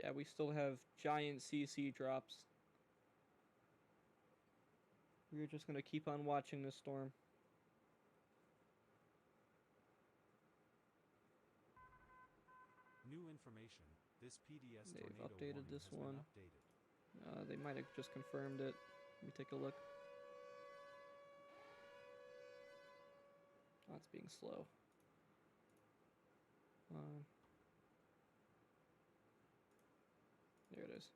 Yeah, we still have giant CC drops. We're just going to keep on watching this storm. New information. This PDS They've tornado updated warning this has one. been updated. They might have just confirmed it. Let me take a look. Oh, it's being slow. There it is.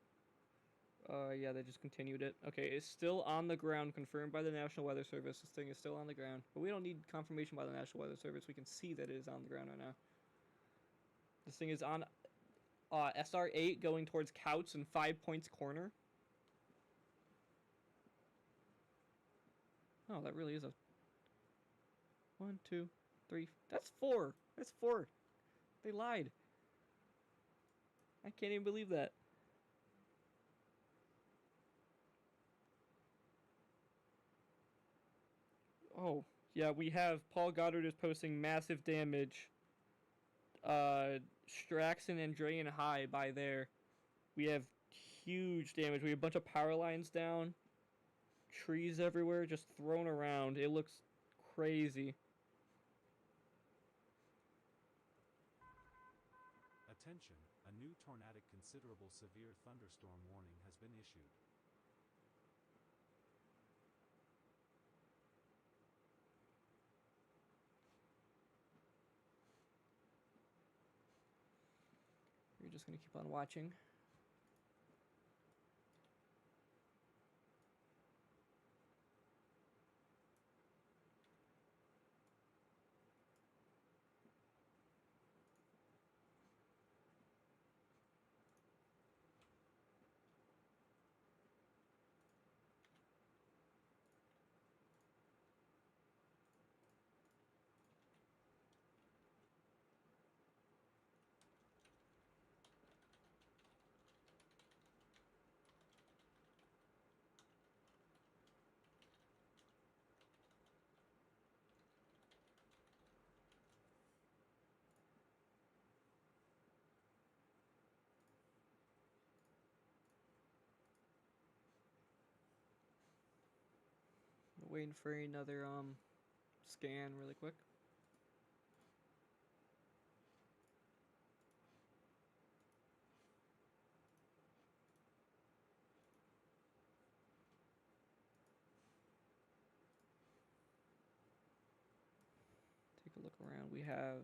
Yeah, they just continued it. Okay, it's still on the ground, confirmed by the National Weather Service. This thing is still on the ground. But we don't need confirmation by the National Weather Service. We can see that it is on the ground right now. This thing is on SR8 going towards Couts and 5 Points Corner. Oh, that really is a... 1, 2, 3... That's 4! That's 4! They lied. I can't even believe that. Oh, yeah, we have Paul Goddard is posting massive damage. Straxon and Drayen High by there. We have huge damage. We have a bunch of power lines down. Trees everywhere just thrown around. It looks crazy. Attention, a new tornadic considerable severe thunderstorm warning has been issued. We're just going to keep on watching. Waiting for another scan really quick. Take a look around. We have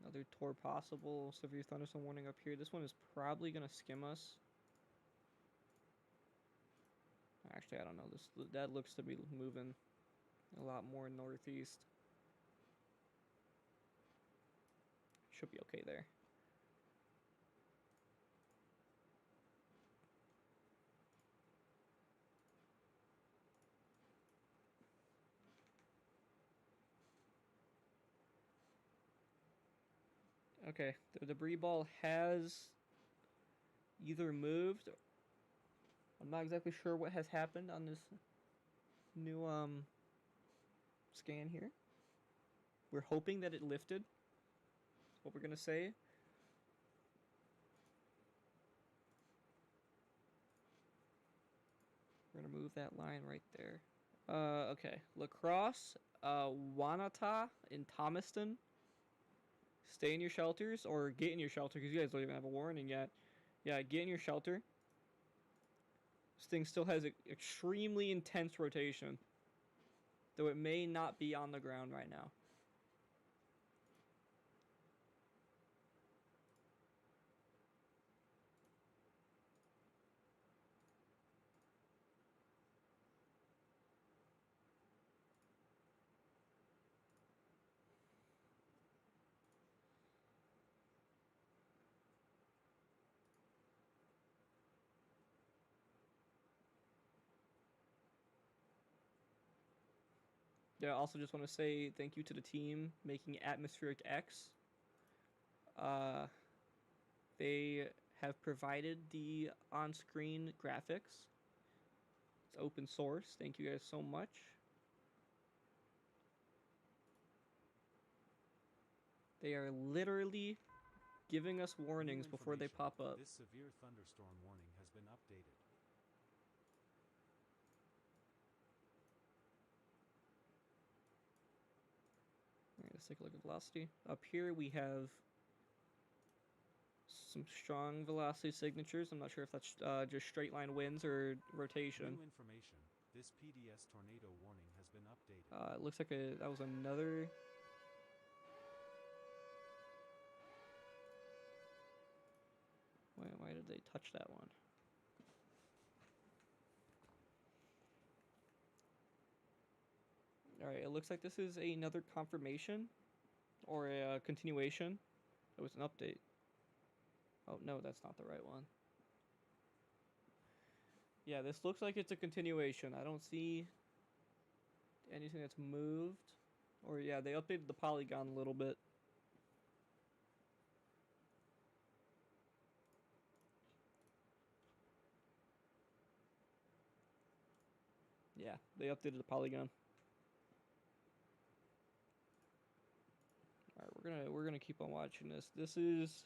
another tour possible. Severe thunderstorm warning up here. This one is probably gonna skim us. Actually, I don't know. That looks to be moving a lot more northeast. Should be okay there. Okay, the debris ball has either moved. I'm not exactly sure what has happened on this new scan here. We're hoping that it lifted. That's what we're gonna say. We're gonna move that line right there. Okay. La Crosse, Wanata, and Thomaston. Stay in your shelters or get in your shelter because you guys don't even have a warning yet. Yeah, get in your shelter. This thing still has extremely intense rotation, though it may not be on the ground right now. Yeah, I also just want to say thank you to the team making Atmospheric X. They have provided the on-screen graphics. It's open source. Thank you guys so much. They are literally giving us warnings before they pop up. This severe thunderstorm warning has been updated. Alright, let's take a look at velocity. Up here we have some strong velocity signatures. I'm not sure if that's just straight line winds or rotation. New information. This PDS tornado warning has been updated. It looks like that was another. Why did they touch that one? Alright, it looks like this is another confirmation or a continuation. It was an update. Oh, no, that's not the right one. Yeah, this looks like it's a continuation. I don't see anything that's moved. Or, yeah, they updated the polygon a little bit. Yeah, they updated the polygon. Alright, we're gonna keep on watching this. This is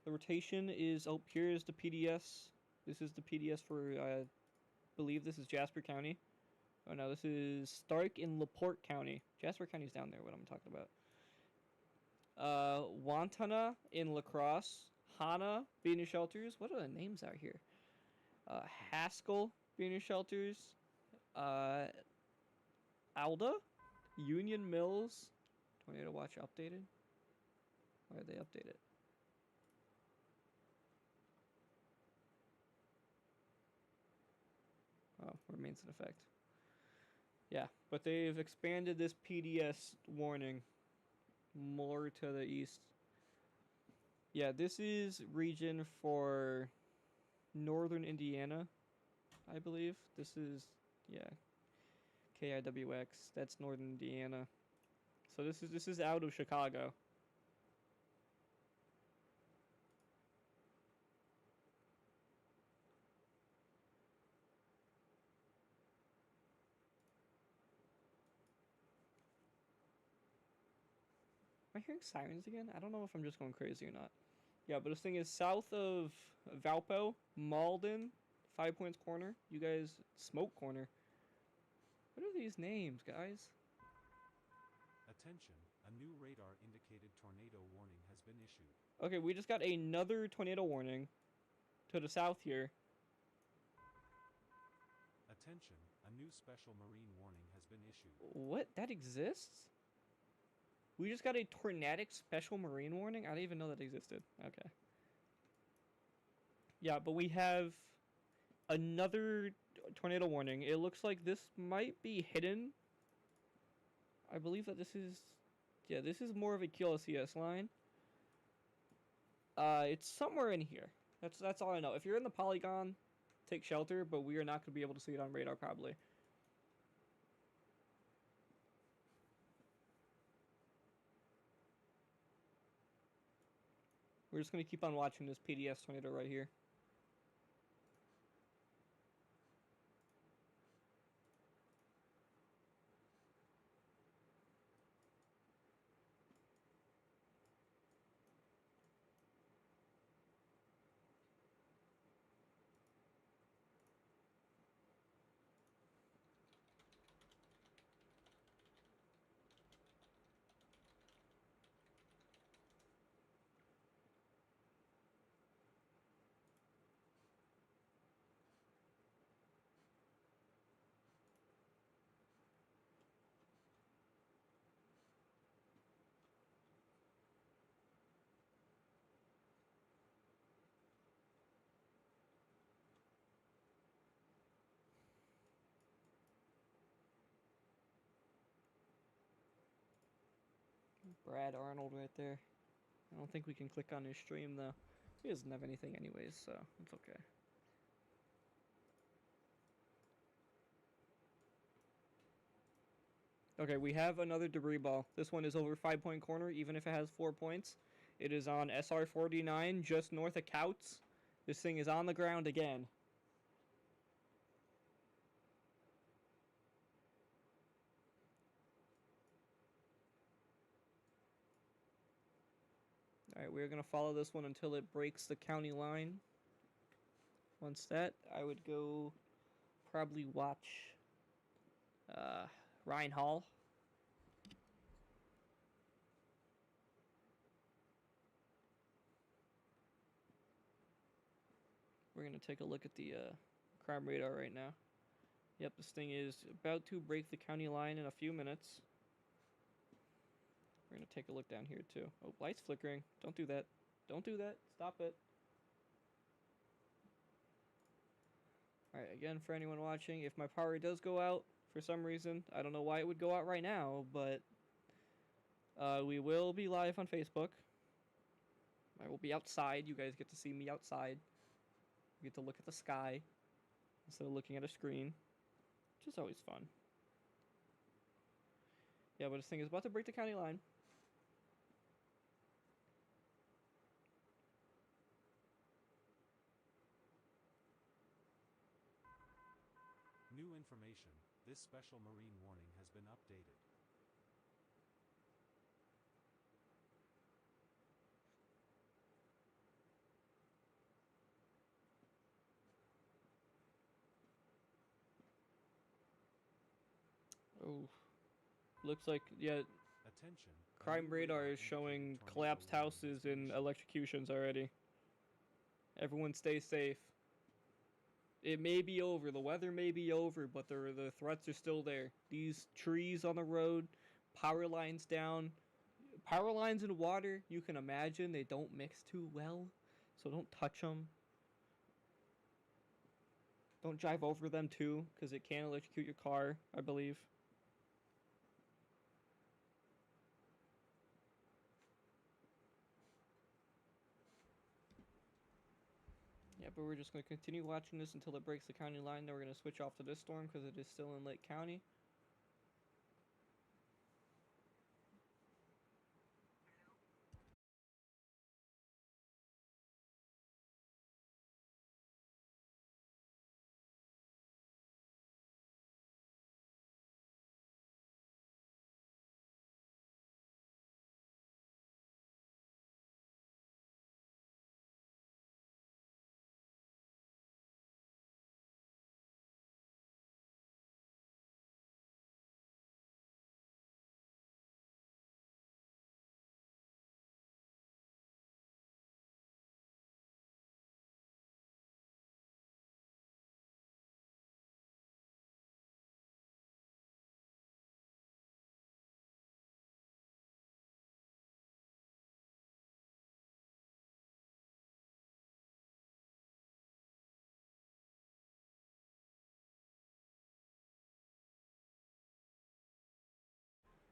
the rotation is here is the PDS. This is the PDS for I believe this is Jasper County. Oh no, this is Stark in LaPorte County. Jasper County's down there, what I'm talking about. Wantana in La Crosse. Hana being your shelters. What are the names out here? Haskell being your shelters. Alda. Union Mills. Tornado watch updated. Why did they update it? Oh, remains in effect. Yeah, but they've expanded this PDS warning more to the east. Yeah, this is region for northern Indiana, I believe. This is, yeah, KIWX. That's northern Indiana. So this is out of Chicago. Am I hearing sirens again? I don't know if I'm just going crazy or not. Yeah, but this thing is south of Valpo, Malden, 5 Points Corner. You guys, Smoke Corner. What are these names, guys? Attention, a new radar indicated tornado warning has been issued. Okay, we just got another tornado warning to the south here. Attention, a new special marine warning has been issued. What? That exists? We just got a tornadic special marine warning? I didn't even know that existed. Okay. Yeah, but we have another tornado warning. It looks like this might be hidden. I believe that this is... Yeah, this is more of a QLCS line. It's somewhere in here. That's all I know. If you're in the polygon, take shelter, but we are not going to be able to see it on radar probably. We're just going to keep on watching this PDS tornado right here. Brad Arnold right there. I don't think we can click on his stream though. He doesn't have anything anyways, so it's okay. Okay, we have another debris ball. This one is over 5-point corner, even if it has 4 points. It is on SR49, just north of Couts. This thing is on the ground again. Alright, we're going to follow this one until it breaks the county line. Once that, I would go probably watch Ryan Hall. We're going to take a look at the crime radar right now. Yep, this thing is about to break the county line in a few minutes. We're going to take a look down here too. Oh, light's flickering. Don't do that. Don't do that. Stop it. Alright, again, for anyone watching, if my power does go out for some reason, I don't know why it would go out right now, but we will be live on Facebook. I will be outside. You guys get to see me outside. You get to look at the sky instead of looking at a screen, which is always fun. Yeah, but this thing is about to break the county line. New information. This special marine warning has been updated. Oh, looks like, yeah, Attention. crime radar is showing collapsed houses and electrocutions already. Everyone stay safe. It may be over, the weather may be over, but the threats are still there. These trees on the road, power lines down. Power lines and water, you can imagine, they don't mix too well, so don't touch them. Don't drive over them too, because it can electrocute your car, I believe. Yeah, but we're just going to continue watching this until it breaks the county line. Then we're going to switch off to this storm because it is still in Lake County.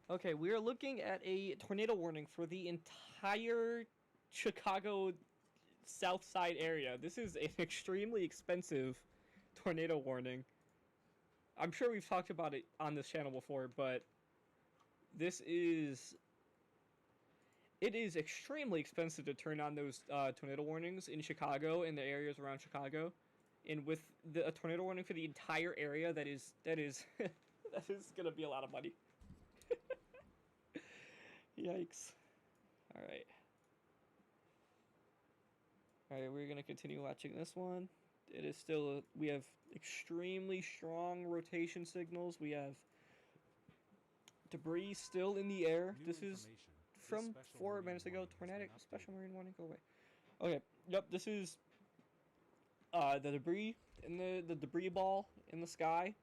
Okay, we are looking at a tornado warning for the entire Chicago south side area. This is an extremely expensive tornado warning. I'm sure we've talked about it on this channel before, but this is... It is extremely expensive to turn on those tornado warnings in Chicago and the areas around Chicago. And with a tornado warning for the entire area, that is that is gonna be a lot of money. Yikes. Alright. Alright, we're gonna continue watching this one. It is still, we have extremely strong rotation signals. We have debris still in the air. This is from 4 minutes ago. Tornadic special marine warning, go away. Okay, yep, this is the debris in the debris ball in the sky.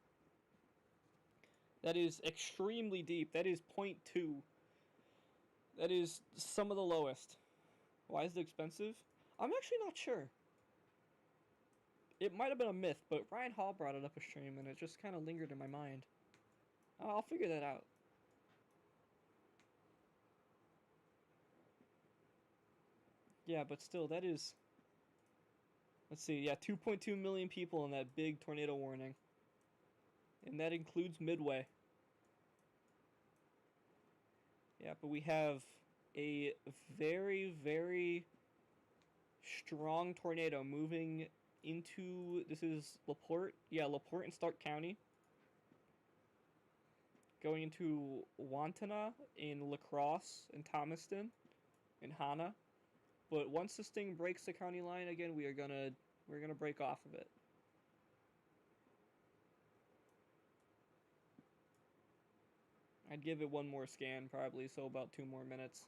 That is extremely deep. That is 0.2. That is some of the lowest. Why is it expensive? I'm actually not sure. It might have been a myth, but Ryan Hall brought it up a stream and it just kind of lingered in my mind. I'll figure that out. Yeah, but still, that is... Let's see, yeah, 2.2 million people in that big tornado warning. And that includes Midway. Yeah, but we have a very, very strong tornado moving into... This is LaPorte. Yeah, LaPorte and Stark County. Going into Wantana in La Crosse and Thomaston and Hana. But once this thing breaks the county line again, we're gonna break off of it. I'd give it one more scan probably, so about 2 more minutes.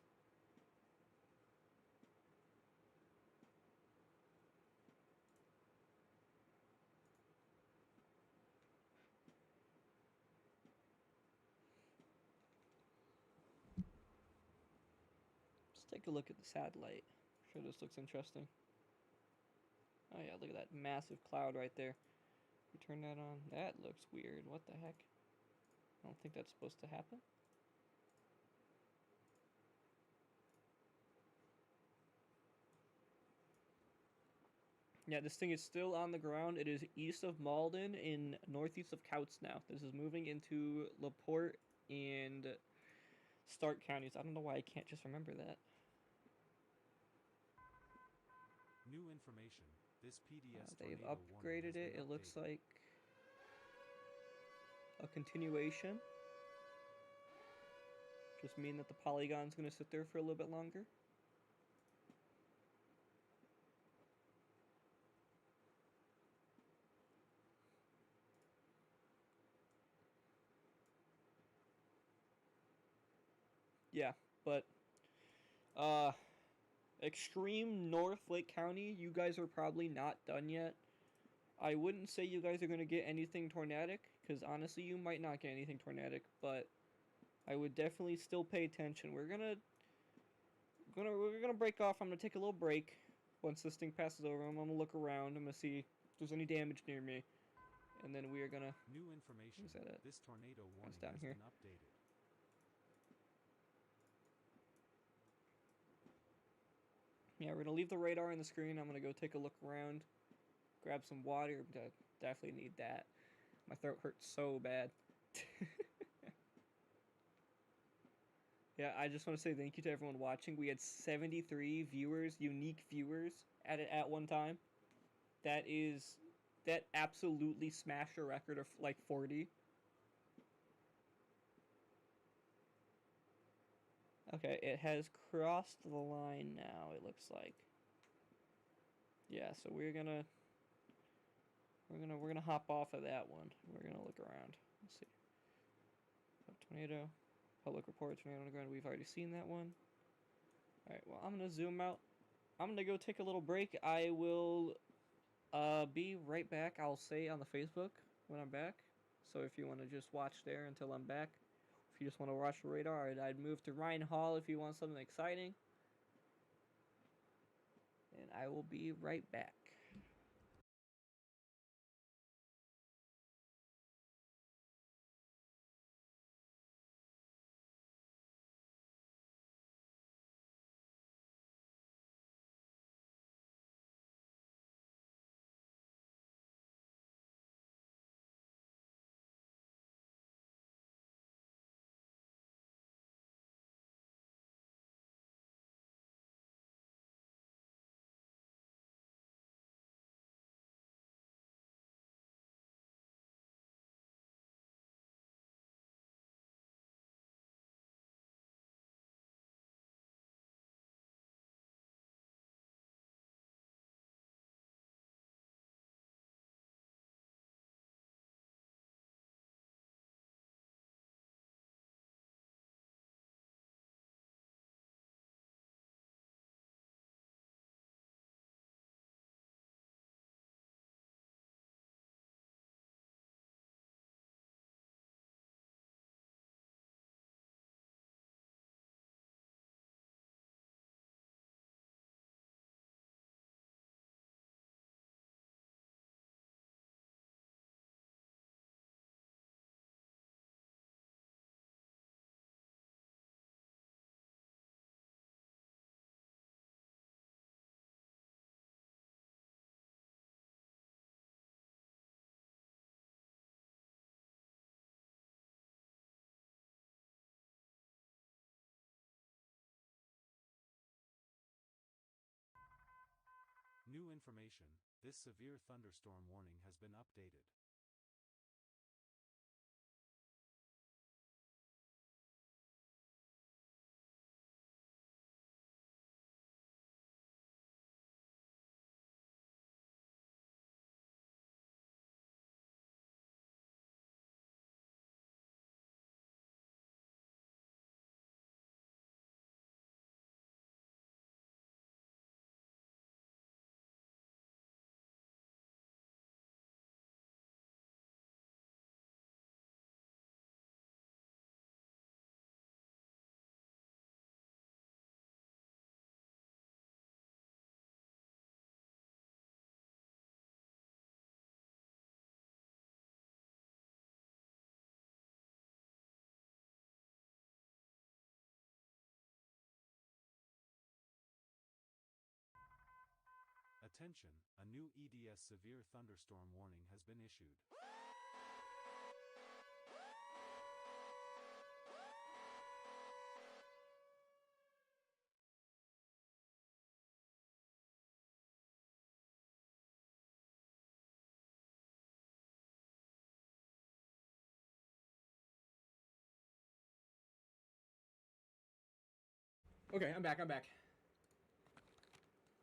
Let's take a look at the satellite. I'm sure this looks interesting. Oh yeah, look at that massive cloud right there. We turn that on. That looks weird. What the heck? I don't think that's supposed to happen. Yeah, this thing is still on the ground. It is east of Malden in northeast of Couts now. This is moving into LaPorte and Stark counties. I don't know why I can't just remember that. New information. This PDS They've tornado upgraded it. It looks like a continuation. Just mean that the polygon's going to sit there for a little bit longer. Yeah, but extreme North Lake County, you guys are probably not done yet. I wouldn't say you guys are going to get anything tornadic, because honestly you might not get anything tornadic, but I would definitely still pay attention. We're gonna break off. I'm gonna take a little break. Once this thing passes over, I'm gonna look around. I'm gonna see if there's any damage near me, and then we are gonna... New information. Is that it? This tornado warning down has here. been updated. Yeah, we're gonna leave the radar on the screen. I'm gonna go take a look around, grab some water. Definitely need that. My throat hurts so bad. Yeah, I just want to say thank you to everyone watching. We had 73 viewers, unique viewers at one time. That absolutely smashed a record of like 40. Okay, it has crossed the line now, it looks like. Yeah, so we're gonna hop off of that one. We're gonna look around. Let's see. Tornado. Public report, tornado on the ground. We've already seen that one. Alright, well, I'm gonna zoom out. I'm gonna go take a little break. I will be right back. I'll say on the Facebook when I'm back. So if you want to just watch there until I'm back. If you just want to watch the radar, I'd move to Ryan Hall if you want something exciting. And I will be right back. New information, this severe thunderstorm warning has been updated. Attention, a new EDS severe thunderstorm warning has been issued. Okay, I'm back.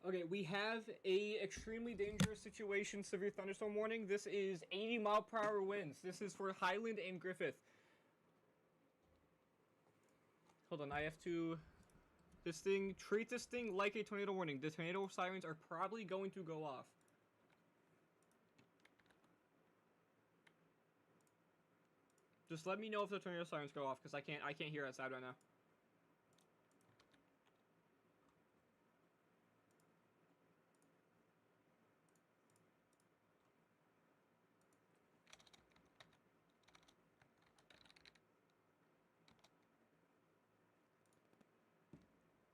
Okay, we have a extremely dangerous situation, severe thunderstorm warning. This is 80-mile-per-hour winds. This is for Highland and Griffith. Hold on, I have to... treat this thing like a tornado warning. The tornado sirens are probably going to go off. Just let me know if the tornado sirens go off, because I can't hear outside right now.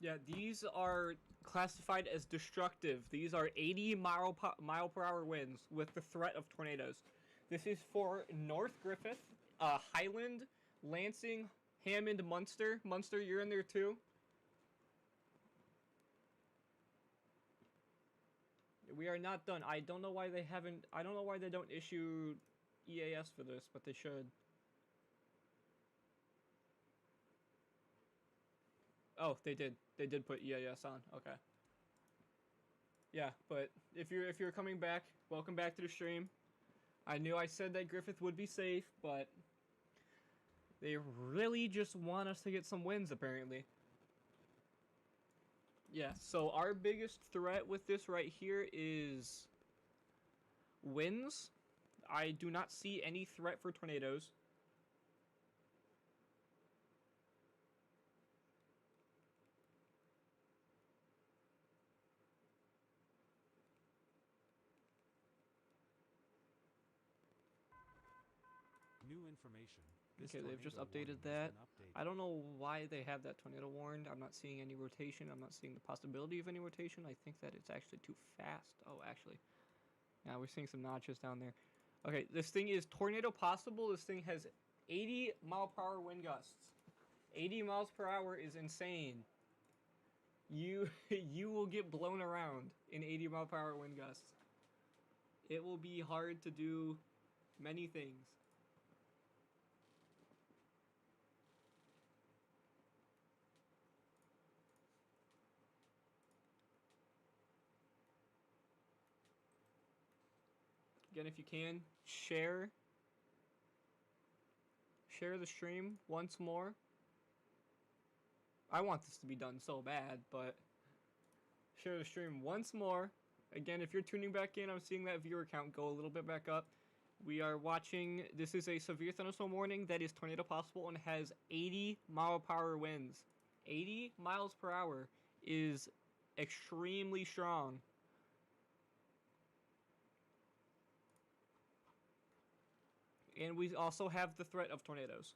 Yeah, these are classified as destructive. These are 80-mile-per-hour winds with the threat of tornadoes. This is for North Griffith, Highland, Lansing, Hammond, Munster. Munster, you're in there too. We are not done. I don't know why they don't issue EAS for this, but they should. Oh, they did. They did put EAS on. Okay. Yeah, but if you're coming back, welcome back to the stream. I knew I said that Griffith would be safe, but they really just want us to get some wins, apparently. Yeah, so our biggest threat with this right here is winds. I do not see any threat for tornadoes. New information. This Okay, they've just tornado updated warning that. has been updated. I don't know why they have that tornado warned. I'm not seeing any rotation. I'm not seeing the possibility of any rotation. I think that it's actually too fast. Oh, actually. Yeah, we're seeing some notches down there. Okay, this thing is tornado possible. This thing has 80-mile-per-hour wind gusts. 80 miles per hour is insane. You will get blown around in 80-mile-per-hour wind gusts. It will be hard to do many things. Again, if you can, share the stream once more. I want this to be done so bad, but share the stream once more. Again, if you're tuning back in, I'm seeing that viewer count go a little bit back up. We are watching, this is a severe thunderstorm warning that is tornado possible and has 80-mile-per-hour winds. 80 miles per hour is extremely strong. And we also have the threat of tornadoes.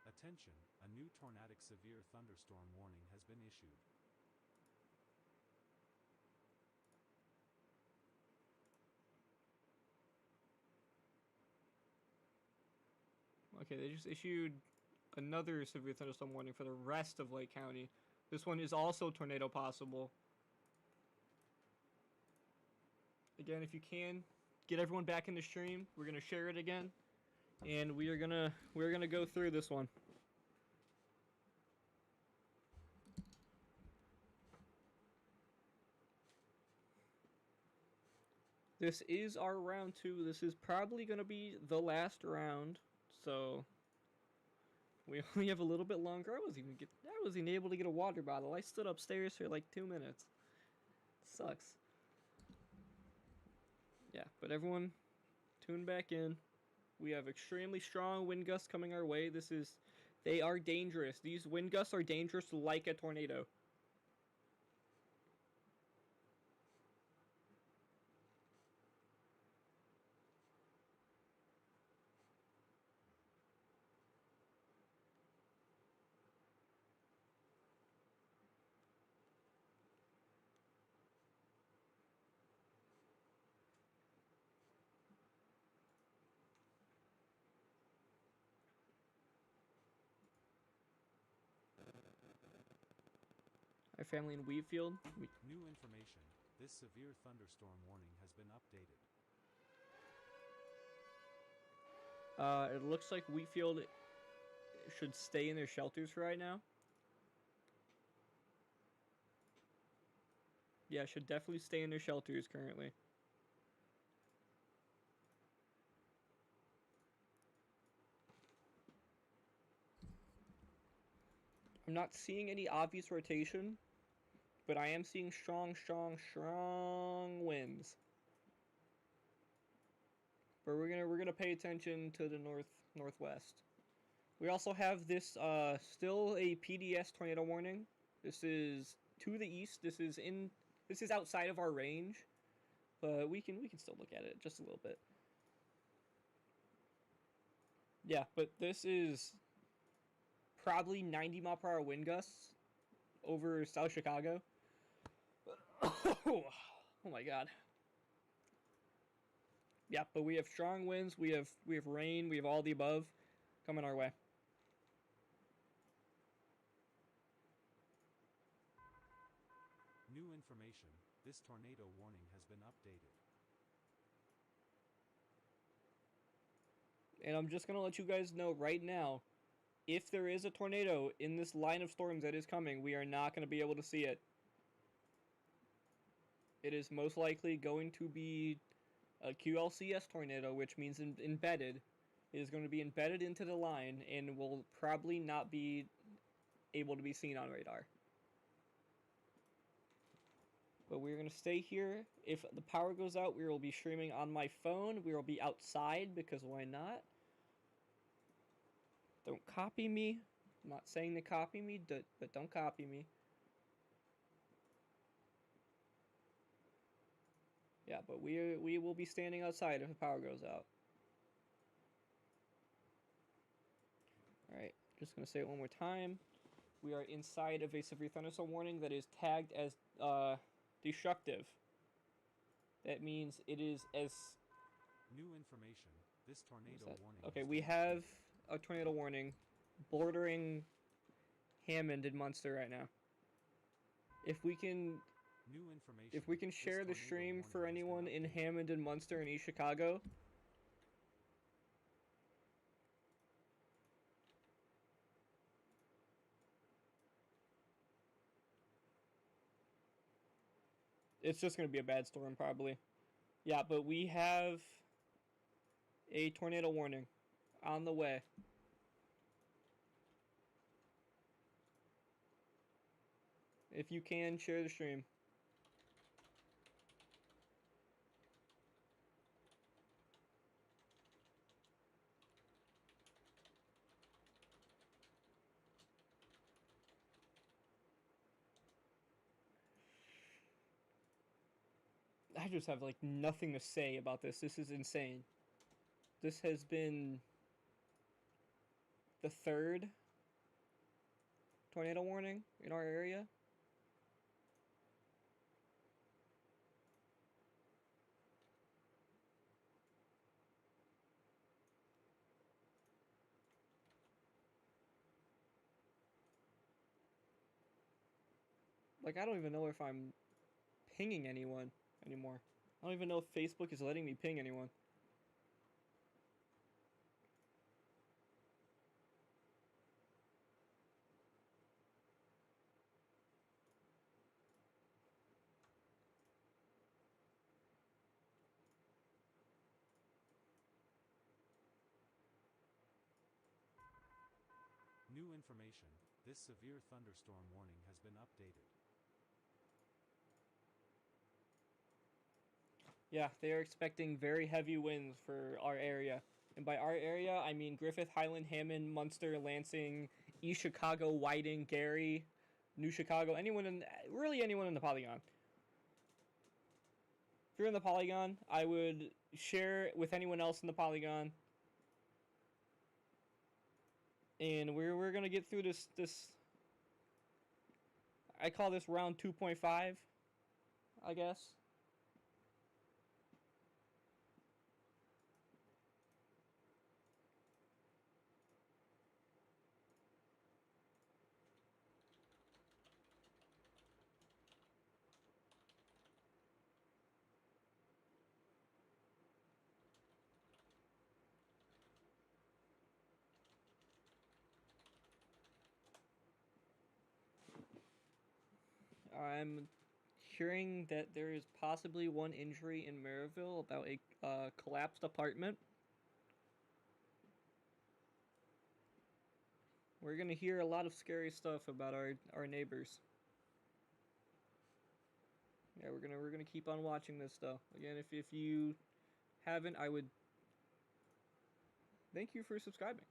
Attention, a new tornadic severe thunderstorm warning has been issued. Okay, they just issued another severe thunderstorm warning for the rest of Lake County. This one is also tornado possible. Again, if you can, get everyone back in the stream. We're gonna share it again, and we're gonna go through this one. This is our round 2. This is probably gonna be the last round, so we only have a little bit longer. I wasn't even able to get a water bottle. I stood upstairs for like 2 minutes. Sucks. Yeah, but everyone, tune back in. We have extremely strong wind gusts coming our way. They are dangerous. These wind gusts are dangerous like a tornado. Our family in Wheatfield. New information. This severe thunderstorm warning has been updated. It looks like Wheatfield should stay in their shelters for right now. Yeah, should definitely stay in their shelters currently. I'm not seeing any obvious rotation, but I am seeing strong winds. But we're gonna pay attention to the northwest. We also have this still a PDS tornado warning. This is to the east. This is outside of our range, but we can still look at it just a little bit. Yeah, but this is probably 90 mile per hour wind gusts over South Chicago. Oh my god. Yeah, but we have strong winds, we have rain, we have all the above coming our way. New information. This tornado warning has been updated. And I'm just gonna let you guys know right now, if there is a tornado in this line of storms that is coming, we are not gonna be able to see it. It is most likely going to be a QLCS tornado, which means embedded. It is going to be embedded into the line and will probably not be able to be seen on radar. But we're going to stay here. If the power goes out, we will be streaming on my phone. We will be outside because why not? Don't copy me. I'm not saying to copy me, but don't copy me. Yeah, but we will be standing outside if the power goes out. Alright, just going to say it one more time. We are inside of a severe thunderstorm warning that is tagged as destructive. That means it is as... New information. This tornado warning... Okay, we have a tornado warning bordering Hammond and Munster right now. If we can... New information. If we can share the stream for anyone in Hammond and Munster and East Chicago. It's just going to be a bad storm probably. Yeah, but we have a tornado warning on the way. If you can, share the stream. I just have like nothing to say about this. This is insane. This has been the third tornado warning in our area. Like, I don't even know if I'm pinging anyone anymore. I don't even know if Facebook is letting me ping anyone. New information. This severe thunderstorm warning has been updated. Yeah, they are expecting very heavy winds for our area. And by our area, I mean Griffith, Highland, Hammond, Munster, Lansing, East Chicago, Whiting, Gary, New Chicago, really anyone in the Polygon. If you're in the Polygon, I would share it with anyone else in the Polygon. And we're gonna get through this. I call this round 2.5, I guess. I'm hearing that there is possibly one injury in Maryville about a collapsed apartment. We're gonna hear a lot of scary stuff about our neighbors. Yeah, we're gonna keep on watching this though. Again, if you haven't, I would thank you for subscribing.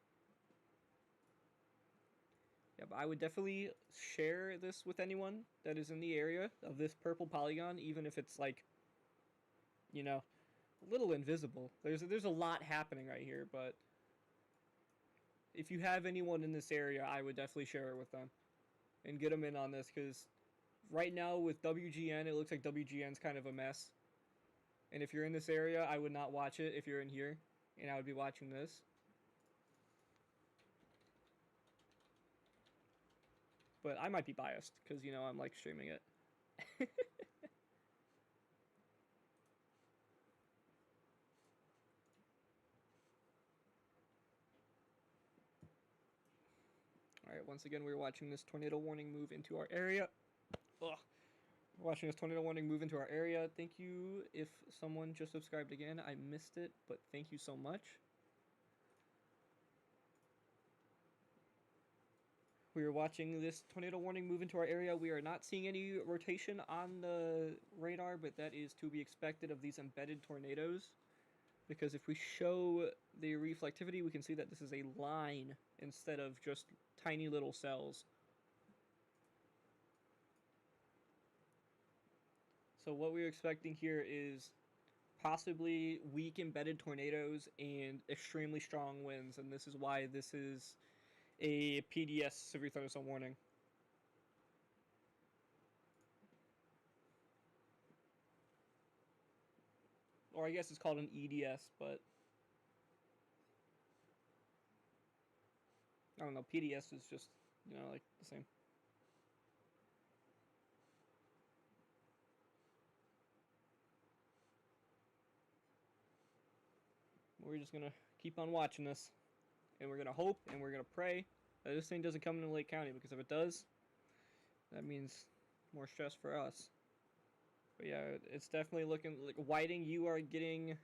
Yeah, but I would definitely share this with anyone that is in the area of this purple polygon, even if it's like, you know, a little invisible. There's a lot happening right here, but if you have anyone in this area, I would definitely share it with them and get them in on this, because right now with WGN, it looks like WGN's kind of a mess. And if you're in this area, I would not watch it if you're in here, and I would be watching this. But I might be biased, because, you know, I'm like streaming it. Alright, once again, we're watching this tornado warning move into our area. Ugh. We're watching this tornado warning move into our area. Thank you if someone just subscribed again. I missed it, but thank you so much. We are watching this tornado warning move into our area. We are not seeing any rotation on the radar, but that is to be expected of these embedded tornadoes. Because if we show the reflectivity, we can see that this is a line instead of just tiny little cells. So what we're expecting here is possibly weak embedded tornadoes and extremely strong winds, and this is why this is a PDS, severe thunderstorm warning. Or I guess it's called an EDS, but I don't know, PDS is just, you know, like the same. We're just gonna keep on watching this, and we're gonna hope and we're gonna pray that this thing doesn't come into Lake County, because if it does, that means more stress for us. But yeah, it's definitely looking like Whiting, you are getting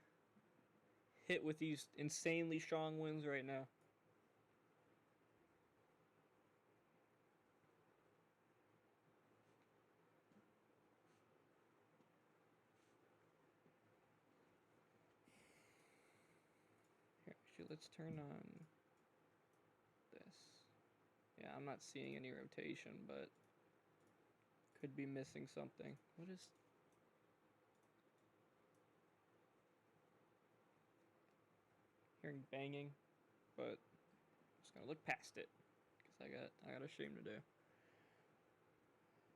hit with these insanely strong winds right now. Here, actually, let's turn on this. Yeah, I'm not seeing any rotation, but could be missing something. What is... Hearing banging, but I'm just gonna look past it, because I got a stream to do.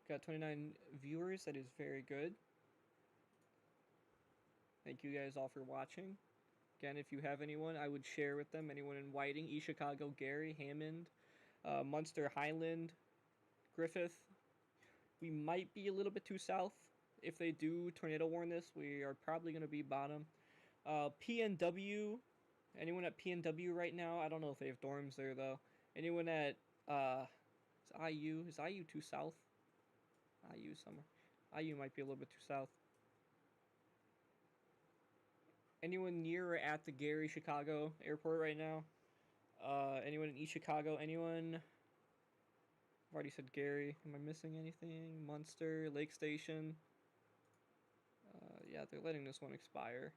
Got 29 viewers, that is very good. Thank you guys all for watching. Again, if you have anyone, I would share with them. Anyone in Whiting, East Chicago, Gary, Hammond, Munster, Highland, Griffith, We might be a little bit too south. If they do tornado warn this, we are probably going to be bottom. PNW, anyone at PNW right now? I don't know if they have dorms there though. Anyone at IU? Is IU too south? IU somewhere. IU might be a little bit too south. Anyone near or at the Gary, Chicago airport right now? Anyone in East Chicago? Anyone? I've already said Gary. Am I missing anything? Munster, Lake Station. Yeah, they're letting this one expire.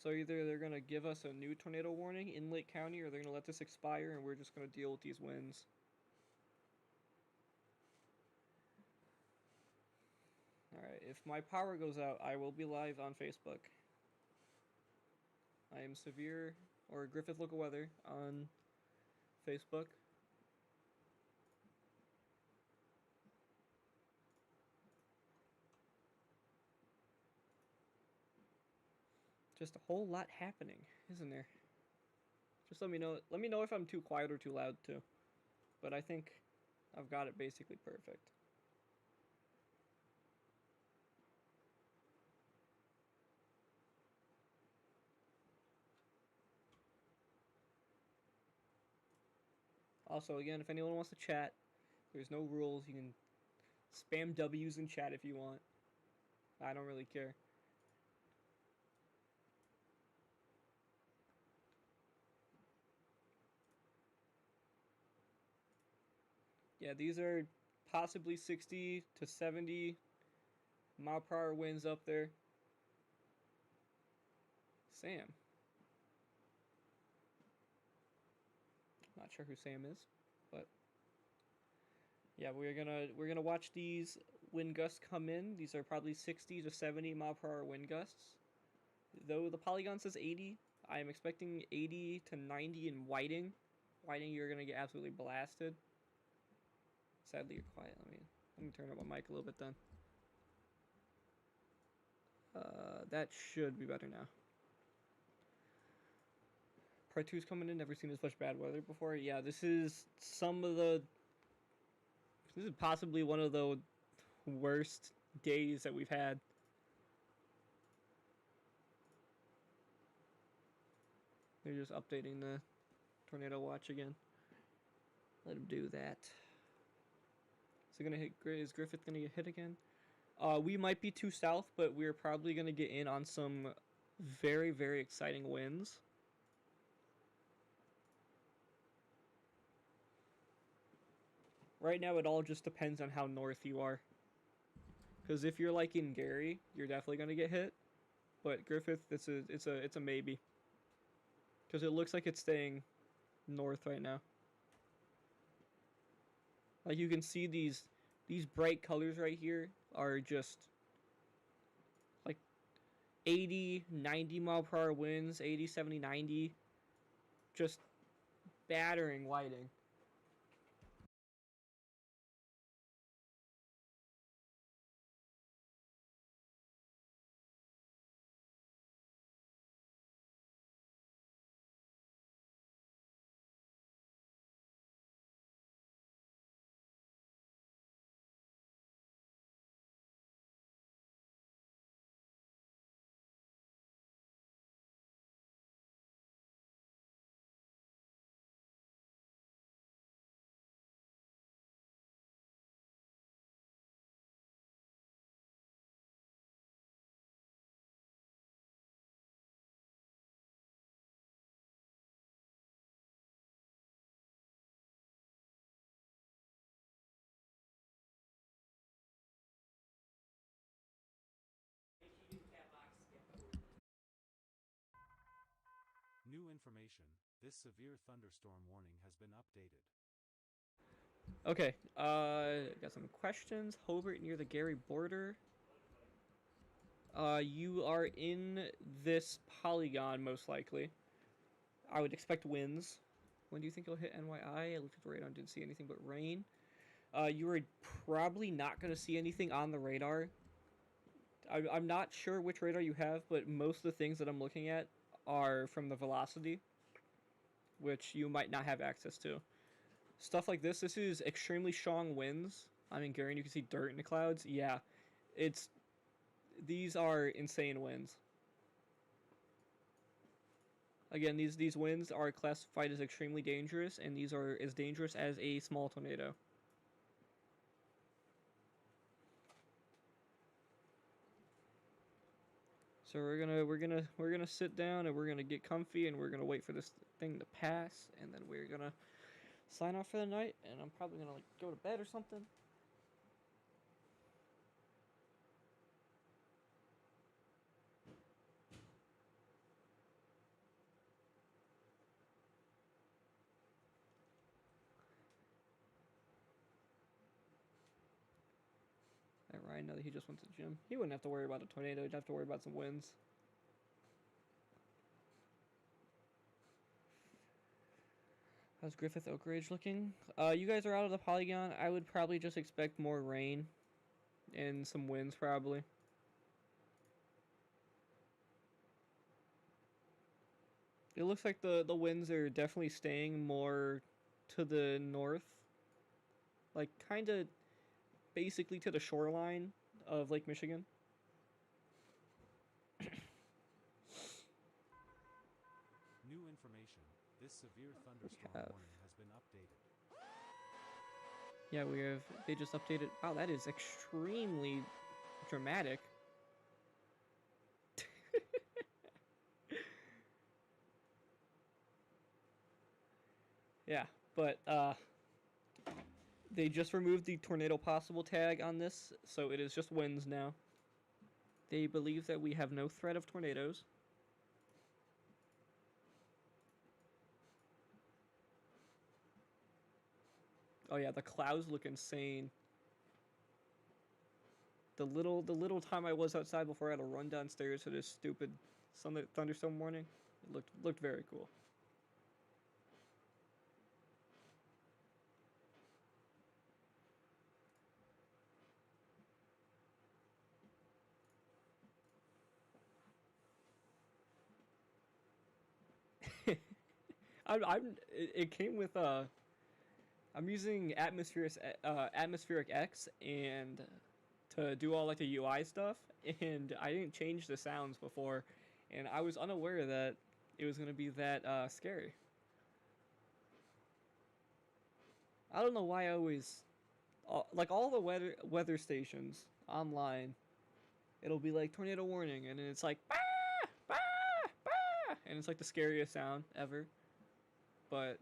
So either they're going to give us a new tornado warning in Lake County, or they're going to let this expire and we're just going to deal with these winds. Alright, if my power goes out, I will be live on Facebook. I am Severe, or Griffith Local Weather, on Facebook. Just a whole lot happening, isn't there? Just let me know. Let me know if I'm too quiet or too loud too. But I think I've got it basically perfect. Also, again, if anyone wants to chat, there's no rules. You can spam W's in chat if you want. I don't really care. Yeah, these are possibly 60 to 70 mile per hour winds up there. Sam. Not sure who Sam is, but yeah, we're gonna watch these wind gusts come in. These are probably 60 to 70 mile per hour wind gusts. Though the polygon says 80, I am expecting 80 to 90 in Whiting. Whiting, you're gonna get absolutely blasted. Sadly, you're quiet. Let me turn up my mic a little bit then. That should be better now. Part 2 is coming in. Never seen this much bad weather before. Yeah, this is this is possibly one of the worst days that we've had. They're just updating the tornado watch again. Let him do that. Is it gonna hit? Is Griffith gonna get hit again? We might be too south, but we're probably gonna get in on some very, very exciting winds. Right now, it all just depends on how north you are. Because if you're like in Gary, you're definitely gonna get hit. But Griffith, it's a maybe. Because it looks like it's staying north right now. Like you can see these bright colors right here are just like 80, 90 mile per hour winds, 80, 70, 90. Just battering Whiting. New information. This severe thunderstorm warning has been updated. Okay, got some questions. Hobart near the Gary border. You are in this polygon most likely. I would expect winds. When do you think you'll hit NYI? I looked at the radar and didn't see anything but rain. You are probably not going to see anything on the radar. I'm not sure which radar you have, but most of the things that I'm looking at are from the velocity, which you might not have access to. stuff like this is extremely strong winds. I mean, Garen, you can see dirt in the clouds. Yeah, it's these are insane winds. Again, these winds are classified as extremely dangerous, and these are as dangerous as a small tornado. So we're gonna sit down and we're gonna get comfy and we're gonna wait for this thing to pass, and then we're gonna sign off for the night. And I'm probably gonna like go to bed or something. Let Ryan know that he just went to the gym. He wouldn't have to worry about a tornado. He'd have to worry about some winds. How's Griffith Oak Ridge looking? You guys are out of the polygon. I would probably just expect more rain and some winds probably. It looks like the winds are definitely staying more to the north. Like kind of basically to the shoreline of Lake Michigan. New information. This severe thunderstorm warning has been updated. Yeah, they just updated. Wow, that is extremely dramatic. Yeah, but they just removed the tornado possible tag on this, so it is just winds now. They believe that we have no threat of tornadoes. Oh yeah, the clouds look insane. The little time I was outside before I had to run downstairs for this stupid thunderstorm warning, it looked very cool. It came with I'm using Atmospheric X and to do all like the UI stuff, and I didn't change the sounds before, and I was unaware that it was gonna be that scary. I don't know why I always like all the weather stations online. It'll be like tornado warning, and then it's like bah, bah, bah, and it's like the scariest sound ever. But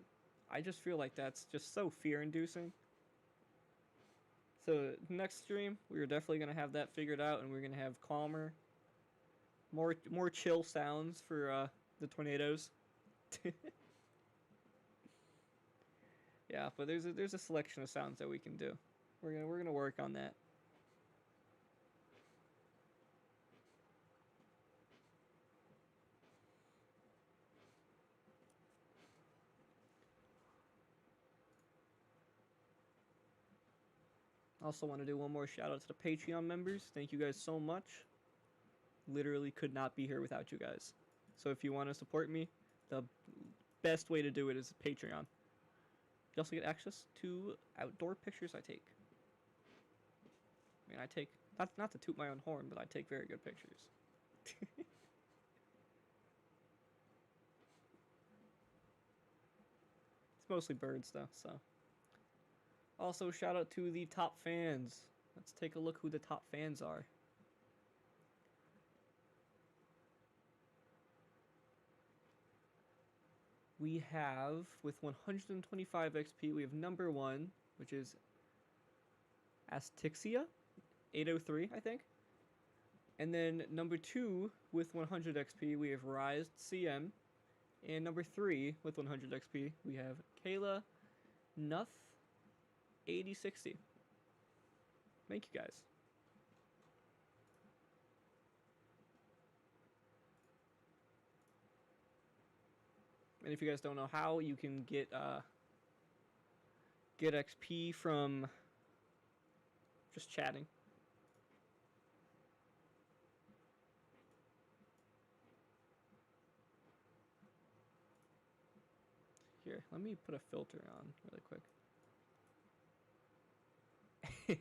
I just feel like that's just so fear-inducing. So next stream, we're definitely gonna have that figured out, and we're gonna have calmer, more chill sounds for the tornadoes. Yeah, but there's a selection of sounds that we can do. We're gonna work on that. Also want to do one more shout out to the Patreon members. Thank you guys so much. Literally could not be here without you guys. So if you want to support me, the best way to do it is Patreon. You also get access to outdoor pictures I take. I mean, I take, not to toot my own horn, but I take very good pictures. It's mostly birds though, so. Also, shout out to the top fans. Let's take a look who the top fans are. We have, with 125 XP, we have number 1, which is Astixia, 803, I think. And then number 2, with 100 XP, we have Rized CM. And number 3, with 100 XP, we have Kayla Nuth 8060. Thank you guys. And if you guys don't know how, you can get XP from just chatting. Here, let me put a filter on really quick. I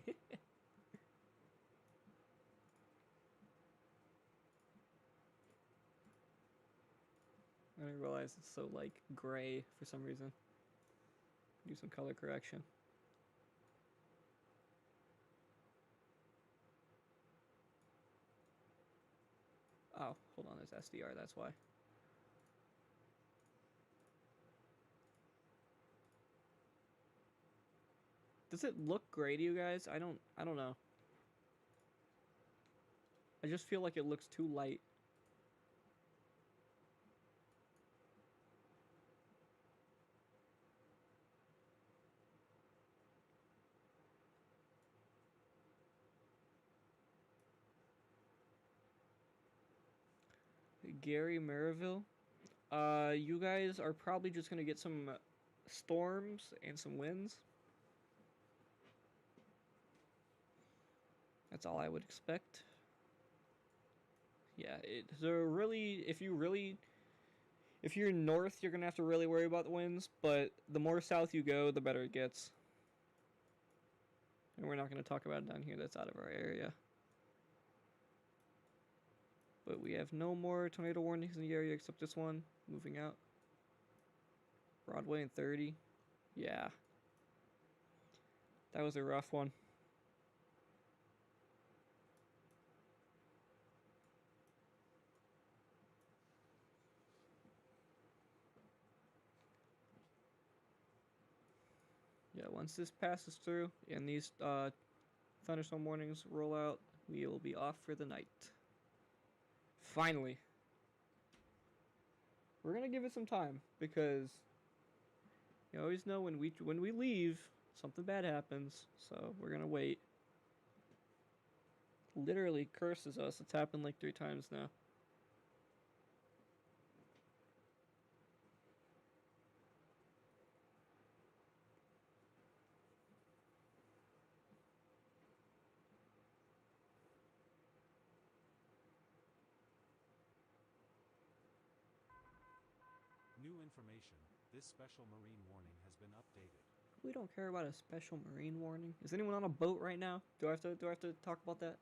didn't realize it's so like gray for some reason. Do some color correction. Oh, hold on, there's SDR, that's why. Does it look gray to you guys? I don't know. I just feel like it looks too light. Gary Maryville. You guys are probably just gonna get some storms and some winds. That's all I would expect. Yeah, if you're north, you're gonna have to really worry about the winds, but the more south you go, the better it gets. And we're not gonna talk about it down here, that's out of our area. But we have no more tornado warnings in the area except this one. Moving out. Broadway and 30. Yeah. That was a rough one. Yeah, once this passes through and these thunderstorm warnings roll out, we will be off for the night. Finally. We're gonna give it some time because you always know when we leave, something bad happens. So we're gonna wait. Literally curses us. It's happened like 3 times now. New information. This special marine warning has been updated. We don't care about a special marine warning. Is anyone on a boat right now? Do I have to talk about that?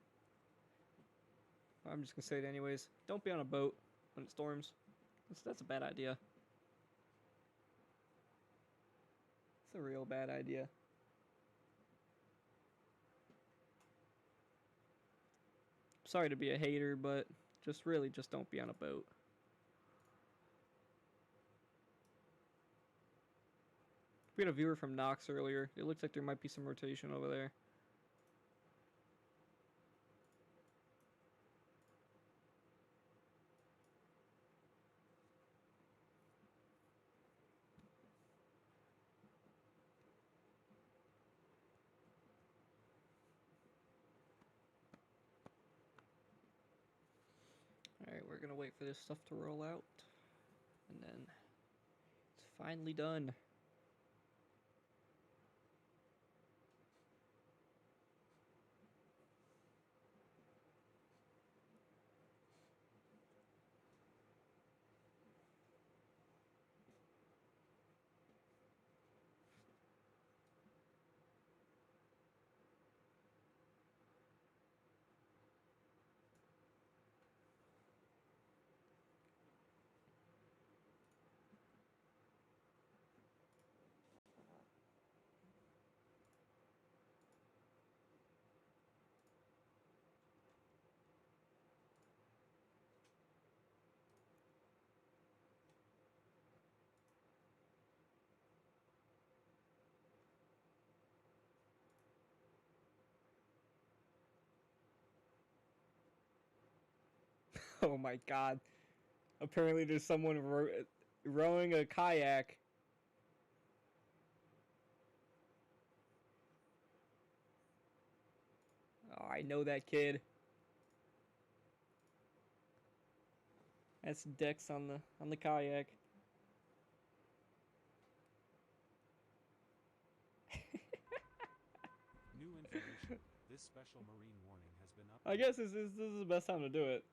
I'm just gonna say it anyways. Don't be on a boat when it storms. That's a bad idea. It's a real bad idea. Sorry to be a hater, but just don't be on a boat. We had a viewer from Knox earlier. It looks like there might be some rotation over there. Alright, we're gonna wait for this stuff to roll out. And then it's finally done. Oh my god. Apparently there's someone rowing a kayak. Oh, I know that kid. That's Dex on the kayak. New information. This special marine warning has been updated. I guess this is the best time to do it.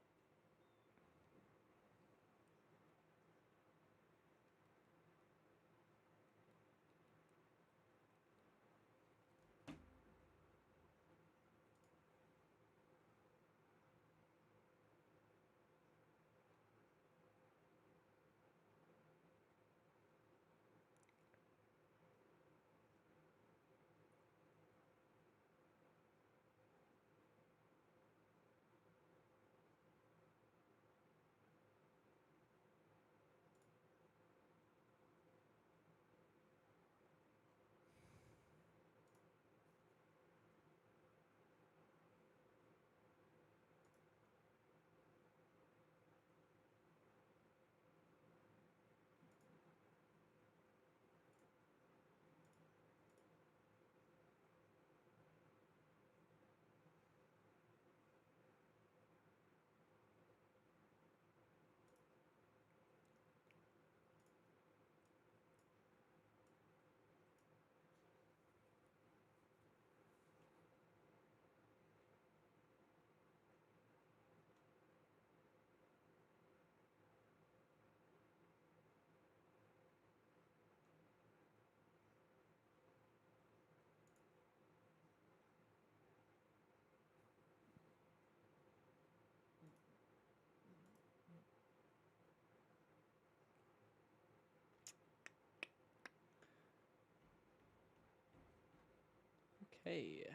Okay.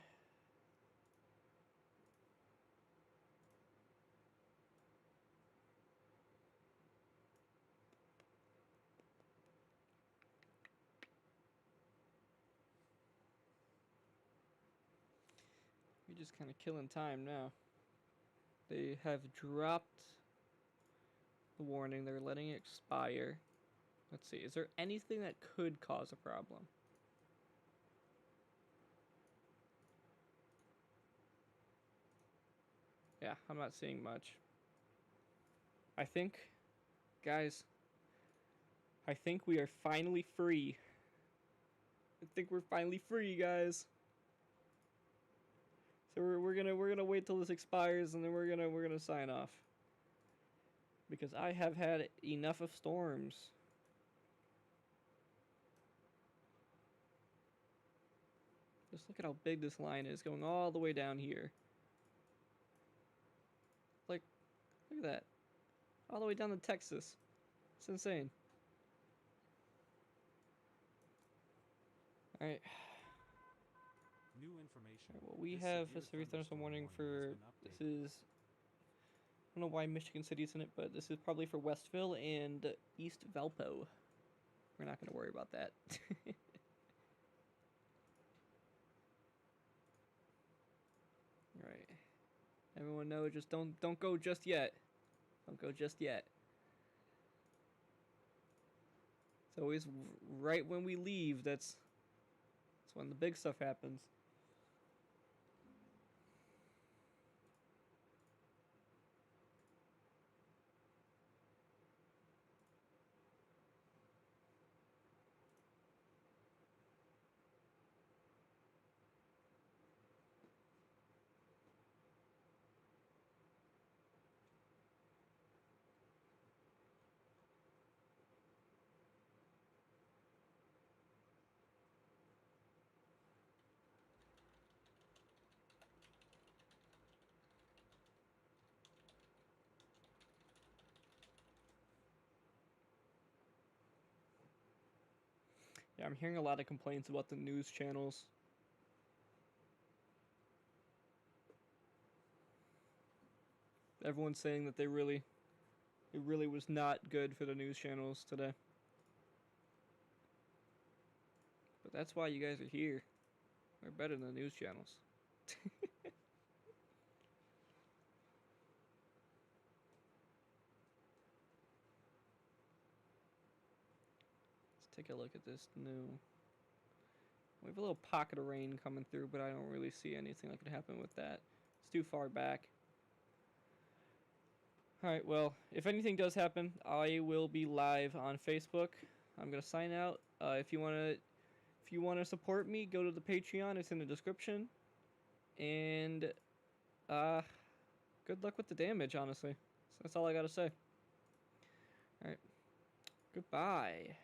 We're just kind of killing time now. They have dropped the warning. They're letting it expire. Let's see. Is there anything that could cause a problem? Yeah, I'm not seeing much. I think, guys, I think we are finally free. I think we're finally free, guys. So we're gonna wait till this expires, and then we're gonna sign off. Because I have had enough of storms. Just look at how big this line is, going all the way down here. Like, look at that. All the way down to Texas. It's insane. Alright. New information. What we This have severe a severe thunderstorm warning has for, been this updated. is, I don't know why Michigan City's in it, but this is probably for Westville and East Valpo. We're not going to worry about that. Right. Everyone know, just don't go just yet. Don't go just yet. It's always right when we leave, that's when the big stuff happens. Yeah, I'm hearing a lot of complaints about the news channels. Everyone's saying that it really was not good for the news channels today. But that's why you guys are here. We're better than the news channels. Let's take a look at this new. We have a little pocket of rain coming through, but I don't really see anything that could happen with that. It's too far back. Alright, well, if anything does happen, I will be live on Facebook. I'm gonna sign out. If you wanna support me, go to the Patreon. It's in the description. And good luck with the damage, honestly. So that's all I gotta say. Alright. Goodbye.